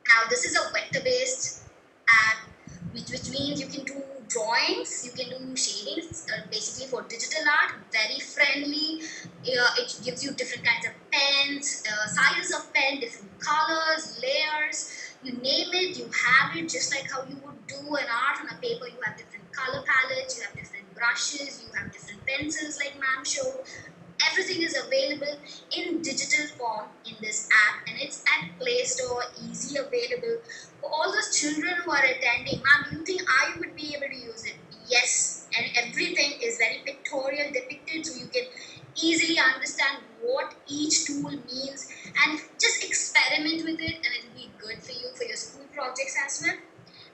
Now this is a vector-based app, which means you can do drawings, you can do shadings, basically for digital art, very friendly. It gives you different kinds of pens, sizes of pen, different colors, layers, you name it, you have it, just like how you would do an art on a paper. You have different color palettes, you have different brushes, you have different pencils like ma'am showed. Everything is available in digital form in this app, and it's at Play Store, easy available. For all those children who are attending, ma'am, do you think I would be able to use it? Yes, and everything is very pictorial depicted, so you can easily understand what each tool means, and just experiment with it, and it'll be good for you for your school projects as well.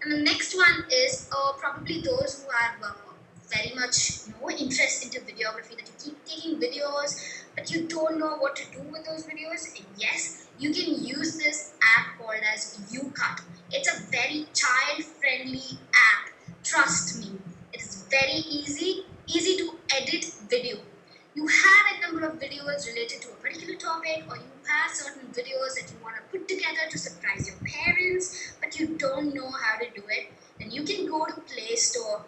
And the next one is probably those who have very much interest into videography, that you keep taking videos but you don't know what to do with those videos. Yes, you can use this app called as UCut. It's a very child friendly app, trust me. It's very easy to edit video. You have a number of videos don't know how to do it, then you can go to Play Store,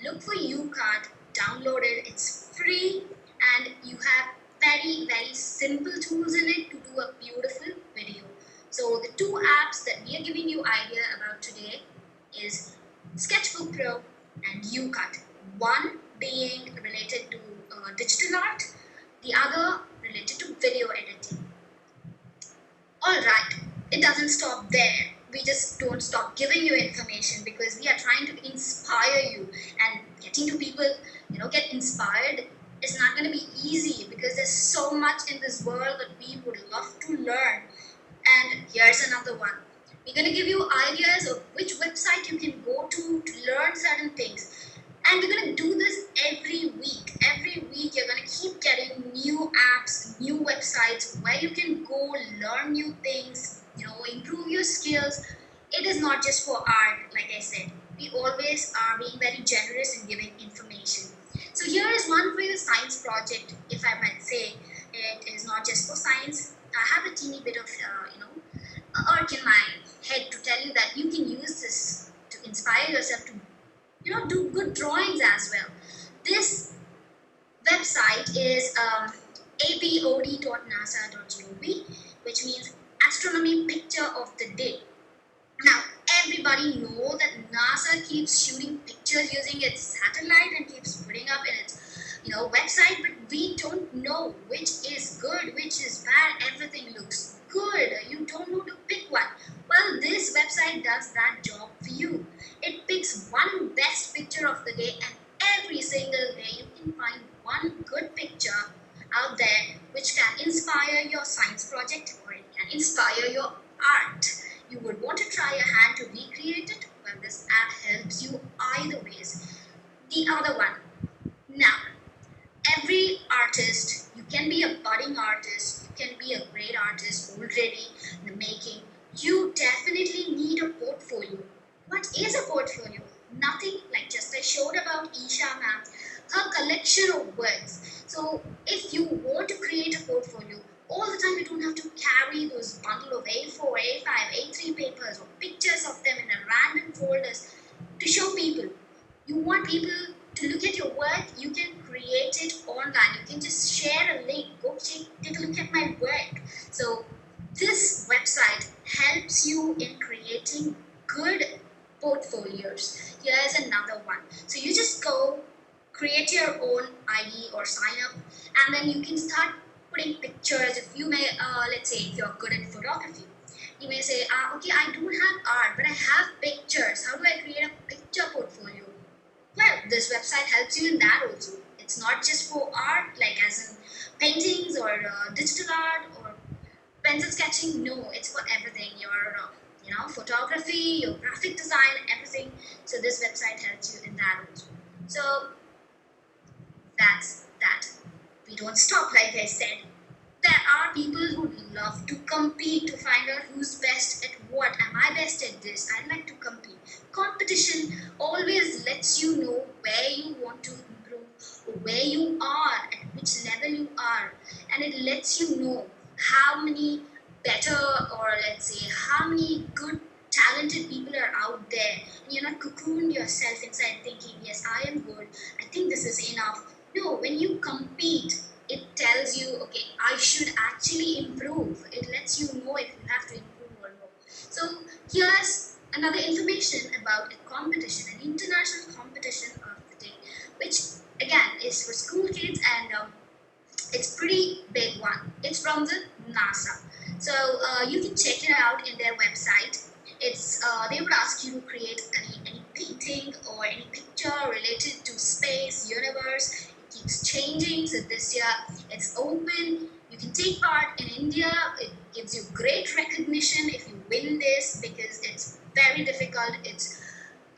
look for UCut, download it. It's free, and you have very, very simple tools in it to do a beautiful video. So the two apps that we are giving you idea about today is Sketchbook Pro and UCut. One being related to digital art, the other related to video editing. Alright, it doesn't stop there. We just don't stop giving you information because we are trying to inspire you, and getting to people, get inspired is not going to be easy because there's so much in this world that we would love to learn. And here's another one. We're going to give you ideas of which website you can go to learn certain things. And we're going to do this every week. Every week you're going to keep getting new apps, new websites where you can go learn new things, improve your skills. It is not just for art, like I said. We always are being very generous in giving information. So here is one for your science project, if I might say. It is not just for science. I have a teeny bit of, arc in my head to tell you that you can use this to inspire yourself to do good drawings as well. This website is apod.nasa.gov, which means Astronomy Picture of the Day. Now, everybody know that NASA keeps shooting pictures using its satellite and keeps putting up in its website, but we don't know which is good, which is bad. Everything looks good. You don't know to pick one. Well, this website does that job for you. It picks one best picture of the day, and every single day you can find one good picture out there which can inspire your science project, or it can inspire your art. You would want to try your hand to recreate it. Well, this app helps you either ways. The other one. Now, every artist, you can be a budding artist, you can be a great artist already in the making. You definitely need a portfolio. What is a portfolio? Nothing like just I showed about Isha ma'am, her collection of works. So if you want to create a portfolio, all the time you don't have to carry those bundle of A4, A5, A3 papers or pictures of them in a random folders to show people. You want people to look at your work, you can create it online. You can just share a link, go take a look at my work. So this website helps you in creating good portfolios. Here's another one. So you just go create your own ID or sign up, and then you can start putting pictures. If you may, let's say if you're good at photography, you may say, okay, I don't have art, but I have pictures. How do I create a picture portfolio? Well, this website helps you in that also. It's not just for art, like as in paintings or digital art or pencil sketching. No, it's for everything. Your photography, your graphic design, everything. So this website helps you in that also. So that's that. We don't stop, like I said. There are people who love to compete to find out who's best at what. Am I best at this? I like to compete. Competition always lets you know where you want to improve, or where you are, at which level you are, and it lets you know how many better, or let's say how many good talented people are out there, and you're not cocooned yourself inside thinking, yes, I am good, I think this is enough. No, when you compete, it tells you, okay, I should actually improve. It lets you know if you have to improve or not. So here's another information about a competition, an international competition of the day, which again is for school kids, and it's pretty big one. It's from the NASA. So you can check it out in their website. It's they would ask you to create any painting or any picture related to space, universe. It keeps changing. So this year it's open. You can take part in India. It gives you great recognition if you win this, because it's very difficult. It's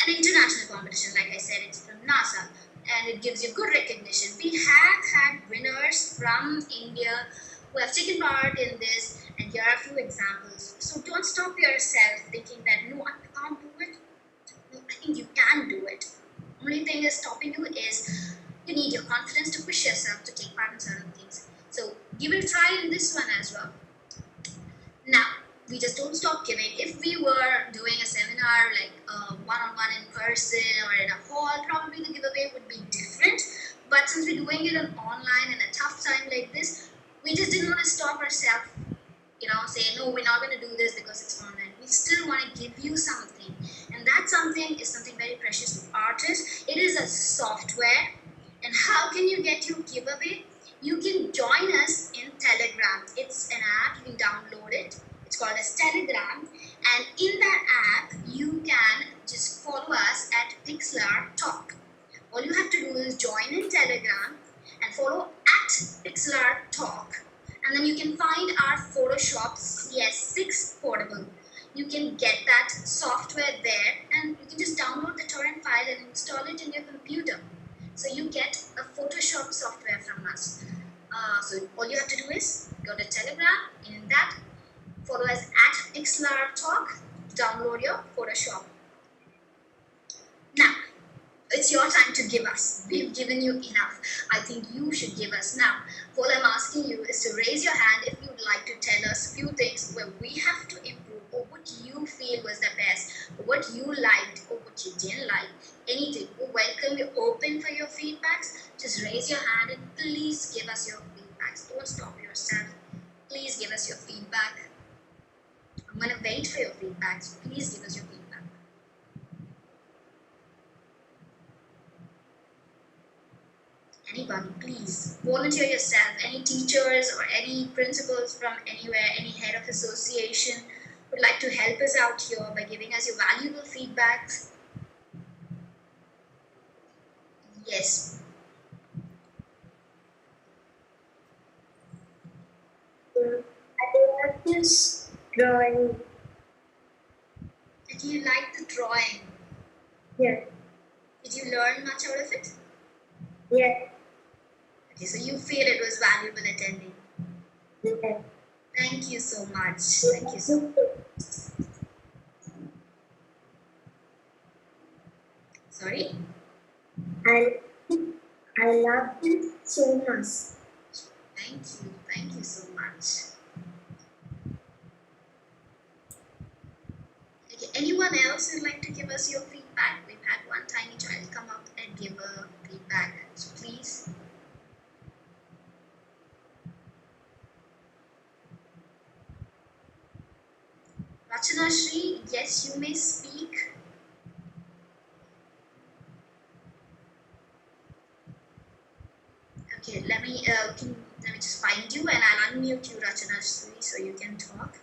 an international competition, like I said. It's from NASA, and it gives you good recognition. We have had winners from India who have taken part in this, and here are a few examples. So don't stop yourself thinking that, no, I can't do it. No, I think you can do it. Only thing is stopping you is you need your confidence to push yourself to take part in certain things. So give it a try in this one as well. Now, we just don't stop giving. If we were doing a seminar webinar, like one-on-one in person or in a hall, probably the giveaway would be different. But since we're doing it online in a tough time like this, we just didn't want to stop ourselves, say, no, we're not going to do this because it's online. We still want to give you something. And that something is something very precious to artists. It is a software. And how can you get your giveaway? You can join us in Telegram. It's an app, you can download it. It's called as Telegram. And in that app, you can just follow us at PixlR Talk. All you have to do is join in Telegram and follow at PixlR Talk. And then you can find our Photoshop CS6 portable. You can get that software there and you can just download the torrent file and install it in your computer. So you get a Photoshop software from us. So all you have to do is go to Telegram, and in that, follow us at PixlR Talk, download your Photoshop. Now, it's your time to give us. We've given you enough. I think you should give us now. All I'm asking you is to raise your hand if you'd like to tell us a few things where we have to improve, or what you feel was the best, or what you liked or what you didn't like. Anything. We're welcome. We're open for your feedbacks. Just raise your hand and please give us your feedbacks. Don't stop yourself. Please give us your feedback. I'm going to wait for your feedbacks. Please give us your feedback. Anybody, please volunteer yourself. Any teachers or any principals from anywhere, any head of association would like to help us out here by giving us your valuable feedbacks. Yes. I love this drawing. Did you like the drawing? Yeah. Did you learn much out of it? Yeah. Okay, so you feel it was valuable attending. Yeah. Thank you so much. Thank you so much. Sorry? I love it so much. Thank you. Thank you so much. Okay, anyone else who'd like to give us your feedback? We've had one tiny child come up and give a feedback. So please. Rachana Shri, yes, you may speak. Okay, let me just find you and I'll unmute you, Rachana Shri, so you can talk.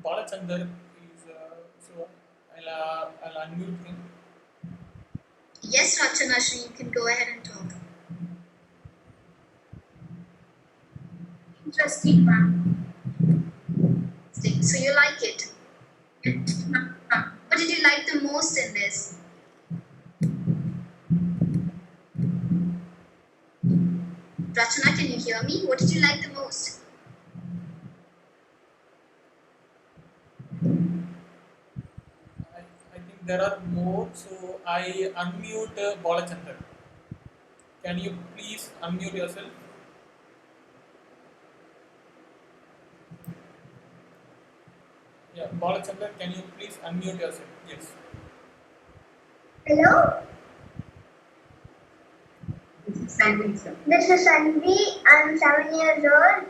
Balachandar is so I'll unmute him. Yes, Rachana Shri, you can go ahead and talk. Interesting, ma'am. So you like it? What did you like the most in this? Rachana, can you hear me? What did you like the most? I think there are more, so I unmute Balachandar. Can you please unmute yourself? Yeah, Balachandar, can you please unmute yourself? Yes. Hello, Sandy, sir. this is Anvi. I'm 7 years old.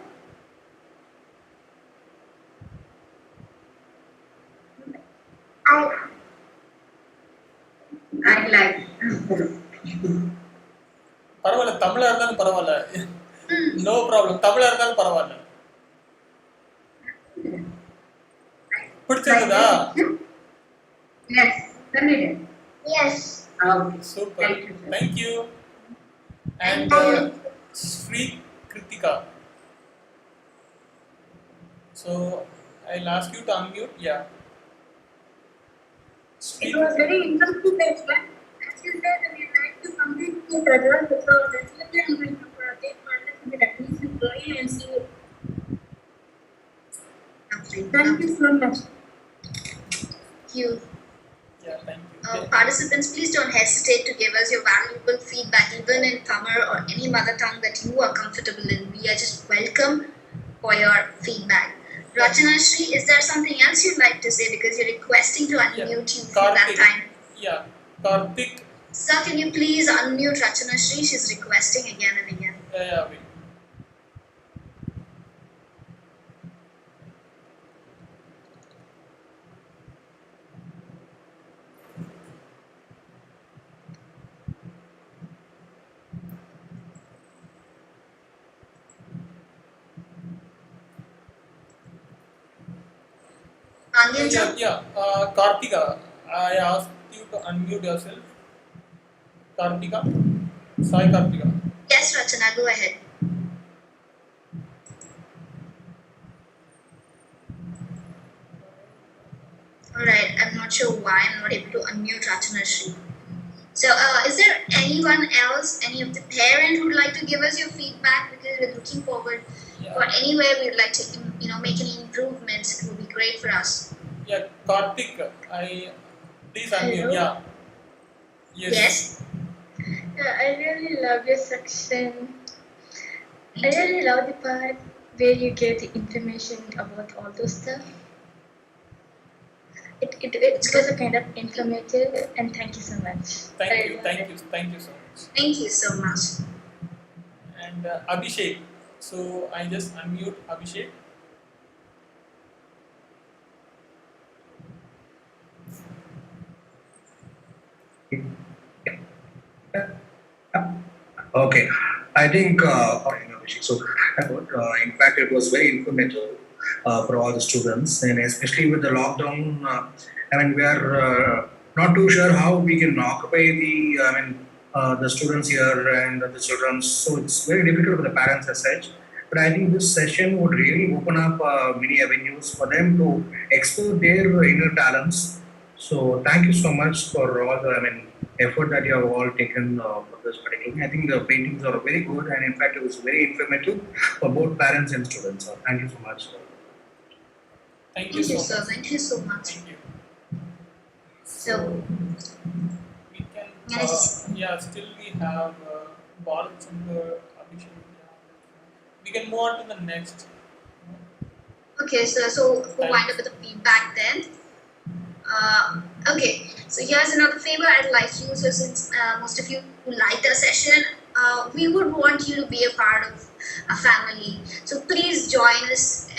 I like. பரவாயில்ல தமிழா இருந்தாலும் பரவாயில்ல no problem தமிழா இருந்தாலும் பரவாயில்ல பிடிச்சிருந்ததா Yes, continue. Yes. Okay. Super Thank you, sir. Thank you and Shri Krithika so I'll ask you to unmute. Yeah. It was very interesting session. As you said, we like to complete the program, so definitely I'm going to take part in at least going and see it. Thank you so much. Thank you. Yeah, thank you. Participants, please don't hesitate to give us your valuable feedback, even in Tamil or any mother tongue that you are comfortable in. We are just welcome for your feedback. Rachana Shri, is there something else you'd like to say because you're requesting to unmute you for that time? Yeah, Karthik. Sir, can you please unmute Rachana Shri? She's requesting again and again. Yeah, wait. Anjan, Yeah. Kartika, I asked you to unmute yourself. Kartika, Sai Kartika. yes, Rachana, go ahead. Alright, I'm not sure why I'm not able to unmute Rachana Shri. So, is there anyone else, any of the parent who'd like to give us your feedback because we're looking forward for anywhere we'd like to, make any improvements? It would be great for us. Yeah, Kartik, please unmute. Hello? Yeah. Yes. Yeah, I really love your section. I really love the part where you gave the information about all those stuff. It was a kind of informative, and thank you so much. Thank you so much. Thank you so much. And Abhishek. So I just unmute Abhishek. Okay, I think so. In fact, it was very informative for all the students, and especially with the lockdown. We are not too sure how we can occupy the students here and the children. So it's very difficult for the parents as such. But I think this session would really open up many avenues for them to explore their inner talents. So thank you so much for all the effort that you have all taken for this particular thing. I think the paintings are very good, and in fact, it was very informative for both parents and students. Thank you so much. Thank you so much. Thank you so much. Thank you. So, we can, still we have Bharat Chandra, Abhishek. We can move on to the next. okay, so we'll wind up with the feedback then. Okay, so here's another favor I'd like you. So since most of you liked our session, we would want you to be a part of a family. So please join us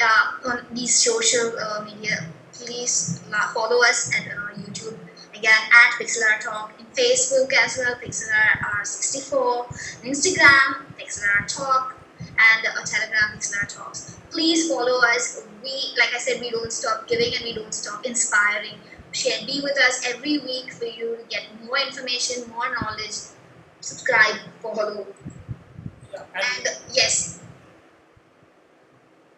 on these social media. Please follow us at YouTube again at PixlR Talk, in Facebook as well, PixlR 64, Instagram PixlR Talk, and Telegram PixlR Talks. Please follow us. We, like I said, we don't stop giving and we don't stop inspiring. Be with us every week for you to get more information, more knowledge. Subscribe, follow. Yeah, And yes,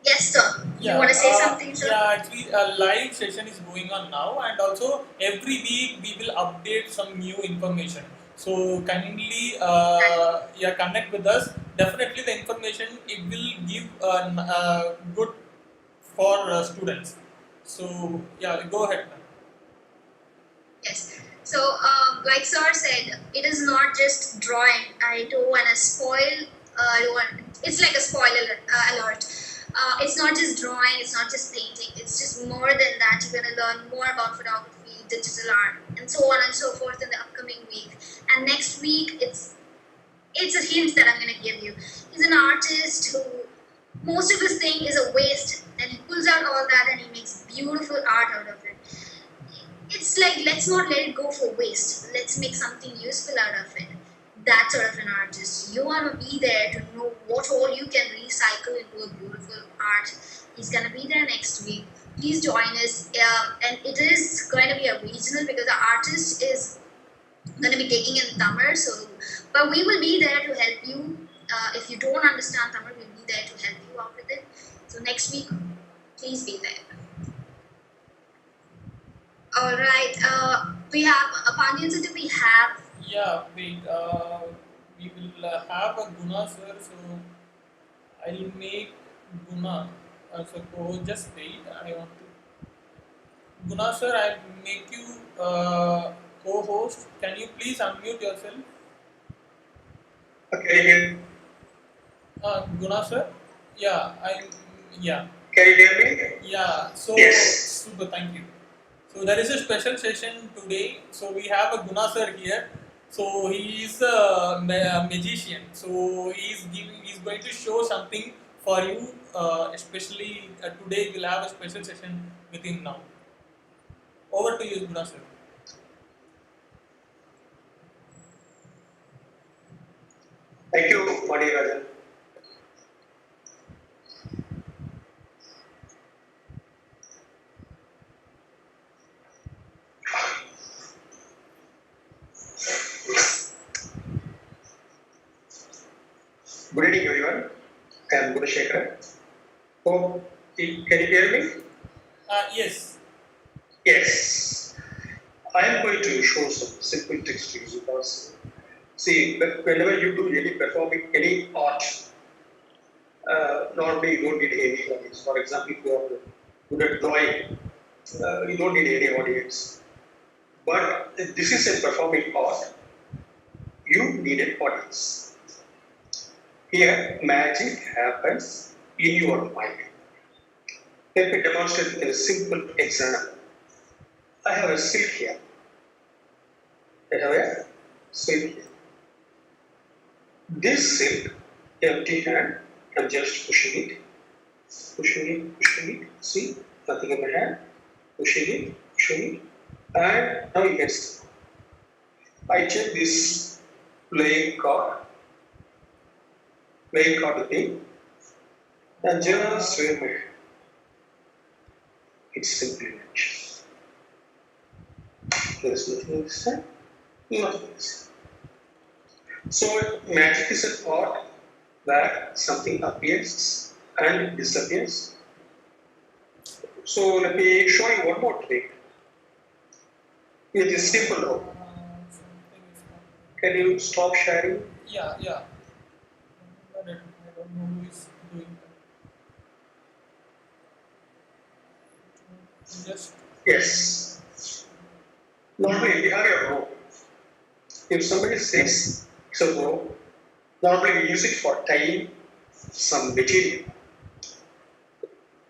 sir. Yeah, You want to say something, sir? Yeah, actually, a live session is going on now, and also every week we will update some new information. So kindly, connect with us. Definitely, the information it will give good for students. So go ahead. Yes. So, like Sir said, it is not just drawing. I don't want to spoil. It's like a spoiler alert. It's not just drawing. It's not just painting. It's just more than that. You're gonna learn more about photography, digital art, and so on and so forth in the upcoming week. And next week, it's a hint that I'm gonna give you. He's an artist who most of his thing is a waste, and he pulls out all that and he makes beautiful art out of it. It's like, let's not let it go for waste. Let's make something useful out of it. That sort of an artist. You want to be there to know what all you can recycle into a beautiful art. He's going to be there next week. Please join us. And it is going to be a regional because the artist is going to be taking in Tamil. But we will be there to help you. If you don't understand Tamil, we'll be there to help you out with it. So next week, please be there. All right. We have Pandian sir. Do we have? Yeah, wait. We will have a Guna sir. So I'll make Guna as a co. Just wait. I want to. Guna sir, I'll make you co-host. Can you please unmute yourself? Okay. Guna sir. Yeah, I Yeah. Can you hear me? Yeah. So Yes. super. Thank you. So there is a special session today. So we have a Guna sir here. So he is a magician. So he's going to show something for you. Especially today we'll have a special session with him now. Over to you, Guna sir. Thank you, Mani Rajan. Good evening, everyone. I am Gunashekhar. Oh, can you hear me? Yes. Yes. I am going to show some simple tricks to you because, see, whenever you do any performing any art, normally you don't need any audience. For example, if you are good at drawing, you don't need any audience. But if this is a performing art, you need an audience. Here, magic happens in your mind. Let me demonstrate with a simple example. I have a silk here. I have a silk here. This silk, empty hand, I'm just pushing it, pushing it. See, nothing in my hand. Pushing it, and now you can see. I check this playing card thing, and just wave my hand. It's simply vanishes. There is nothing this time, nothing this time. So magic is an art where something appears and disappears. So let me show you one more trick. With this simple rope. Something is happening. Can you stop sharing? Yeah. I don't know who is doing that. Just Yes. Normally we have a rope. If somebody says it's a rope, normally we use it for tying some material.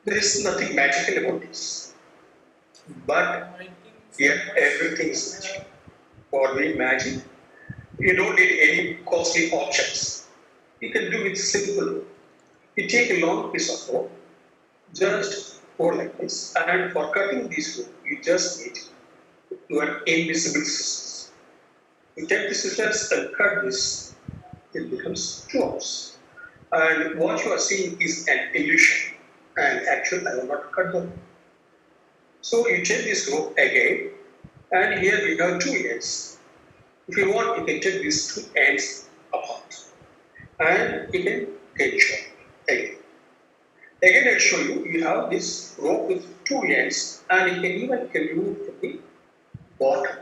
There is nothing magical about this. But I think here everything is magic. For doing magic, you don't need any costly objects. You can do it simple. You take a long piece of rope, just hold like this, and for cutting this rope, you just need your invisible scissors. You take the scissors and cut this, it becomes 2 hours. And what you are seeing is an illusion. And actually, I will not cut the rope. So you take this rope again, and here we have 2 ends. If you want, you can take these 2 ends apart, and you can get short again. Again, I'll show you. You have this rope with 2 ends, and you can even remove from the bottom,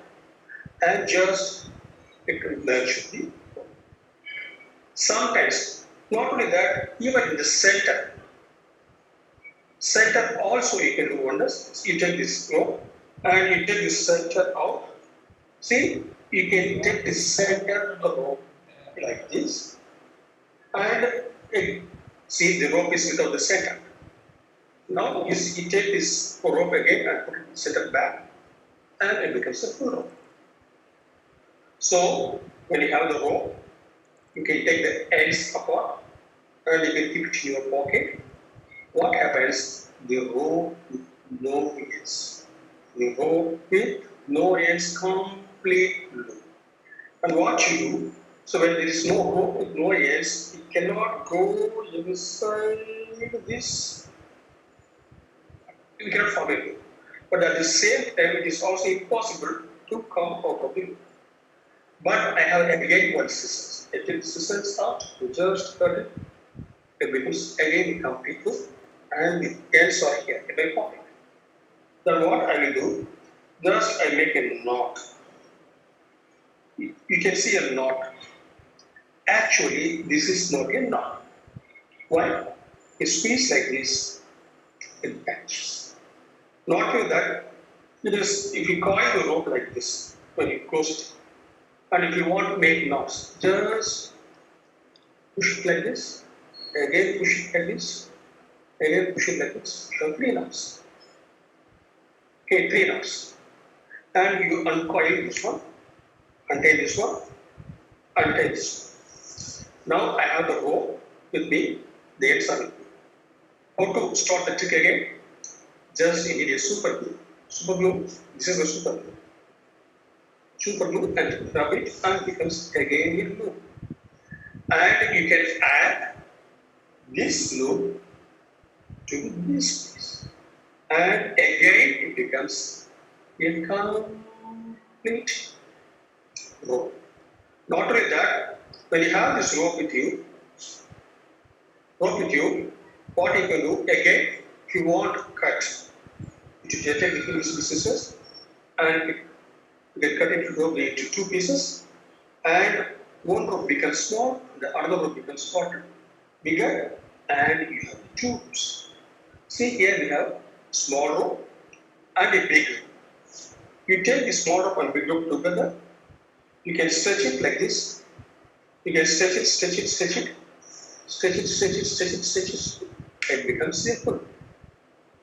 and just it will merge the rope. Sometimes, not only that, even in the center also you can do wonders. You take this rope, and you take the center out. See, you can take the center rope like this, and see the rope is without the center. Now you take this rope again and put it center back, and it becomes a full rope. So when you have the rope, you can take the ends apart, and you can keep it in your pocket. What happens? The rope with no ends. The rope with no ends complete loop. And what you do, so when there is no rope with no ends, it cannot go inside this. You cannot form it. But at the same time, it is also impossible to come out of it. But I have again one scissors. I take the scissors out, you just cut it. It becomes again a complete loop, and the ends are here in my pocket. Then what I will do, just I make a knot. You can see a knot. Actually, this is not a knot. Why? You squeeze like this, it catches. Not only that, it is, if you coil the rope like this, when you close it, and if you want to make knots, just push it like this, again push it like this, Again, push it like this. You have 3 knobs. Okay, 3 knobs. And you uncoil this one, untie this one, untie this one. Now I have the rope with me, the ends are with me. How to start the trick again? Just you need a super glue. Super glue, this is the super glue. Super glue and rub it and becomes again a glue. And you can add this glue to this piece. And again it becomes a complete rope. Not only that, when you have this rope with you, what you can do again, if you want to cut, you can take the scissors and you can cut it into 2 pieces, and one rope becomes small, the other rope becomes shorter, bigger, and you have 2 ropes. See here we have small rope and a big rope. You take the small rope and big rope together, you can stretch it like this. You can stretch it, stretch it, stretch it, stretch it, stretch it, stretch it, stretch it. It becomes simple.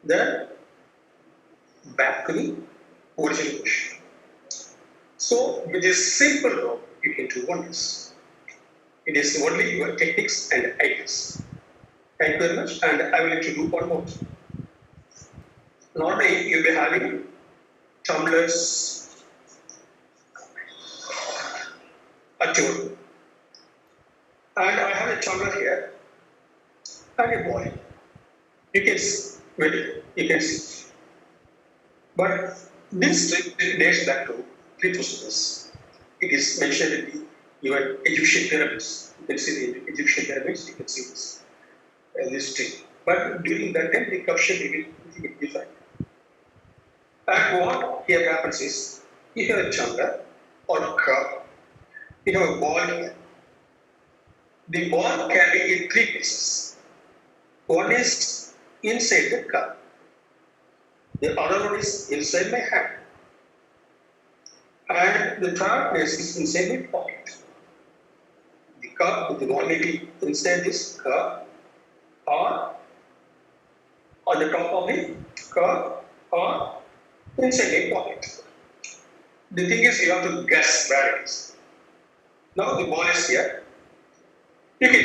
Then back to the original position. So with this simple rope, you can do wonders. It is only your techniques and ideas. Thank you very much, and I will let you do one more. Normally, you'll be having tumblers at your, and I have a tumbler here and a ball. You can see, you can see. But this trick dates back to 3000 years. It is mentioned in the even Egyptian pyramids. You can see the Egyptian pyramids, you can see this trick. But during that time, the cup shape is a bit different. And what here happens is, you have a tumbler or a cup, you have a ball here. The ball can be in 3 pieces. One is inside the cup. The other one is inside my hand. And the third place is inside my pocket. The cup with the ball may be inside this cup or on the top of the cup or inside a pocket. The thing is, you have to guess where it is. Now the ball is here. You can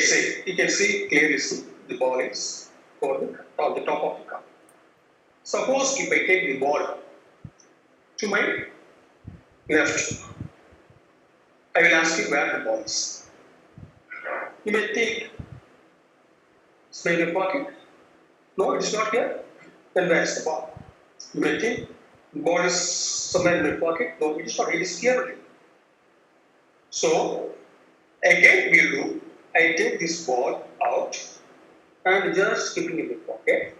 see clearly the ball is on the top of the cup. Suppose if I take the ball to my left, I will ask you where the ball is. You may think, it's in your pocket. No, it's not here. Then where is the ball? You may think, the ball is somewhere in my pocket. No, it is not. It is here. So, again we do. I take this ball out and just keep it in my pocket.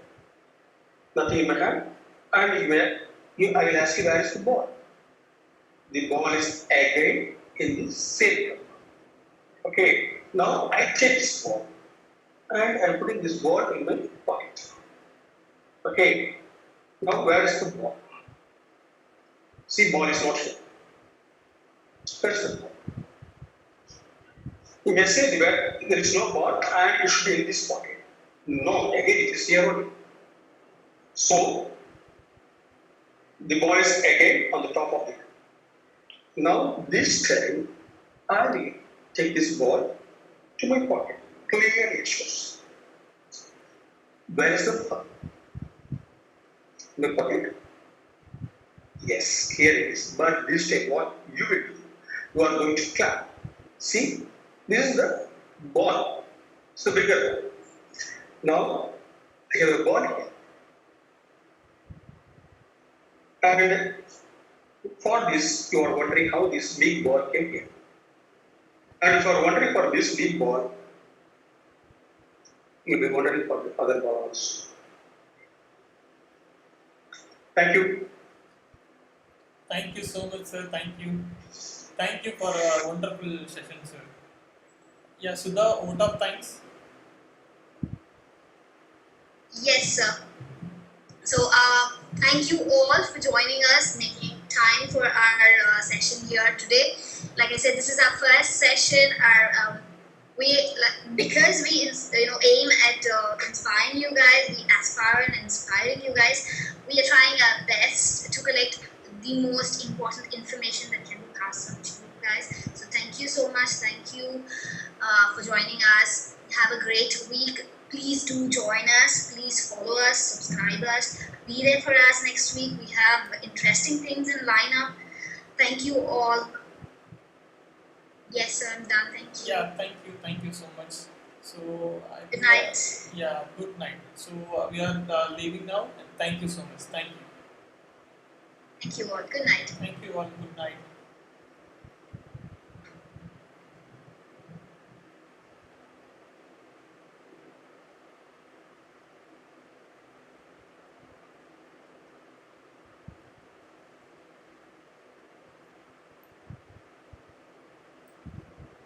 Nothing in my hand. And I will ask you, where is the ball? The ball is again in the same cup. Okay, now I take this ball and I am putting this ball in my pocket. Okay, now where is the ball? See, ball is not here. Where is the ball? You may say that there is no ball and it should be in this pocket. No, again it is here only. So, the ball is again on the top of the cup. Now, this time, I will take this ball to my pocket. Clearly it shows. Where is the ball? In the pocket? Yes, here it is. But this time, what you will do? You are going to clap. See, this is the ball. It's the bigger ball. Now, I have a ball here. And for this, you are wondering how this big ball came here. And if you are wondering for this big ball, you will be wondering for the other balls. Thank you. Thank you so much, sir. Thank you. Thank you for a wonderful session, sir. Yeah, Sudha, vote of thanks. Yes, sir. So, thank you all for joining us, making time for our session here today. Like I said, this is our first session. because we aim at inspiring you guys, we aspire and inspiring you guys. We are trying our best to collect the most important information that can be passed on to you guys. So thank you so much. Thank you for joining us. Have a great week. Please do join us. Please follow us, subscribe us. Be there for us next week. We have interesting things in lineup. Thank you all. Yes, sir, I'm done. Thank you. Yeah, thank you so much. So I Good think, night. yeah, good night. So we are leaving now, and thank you so much. Thank you. Thank you all. Good night. Thank you all. Good night.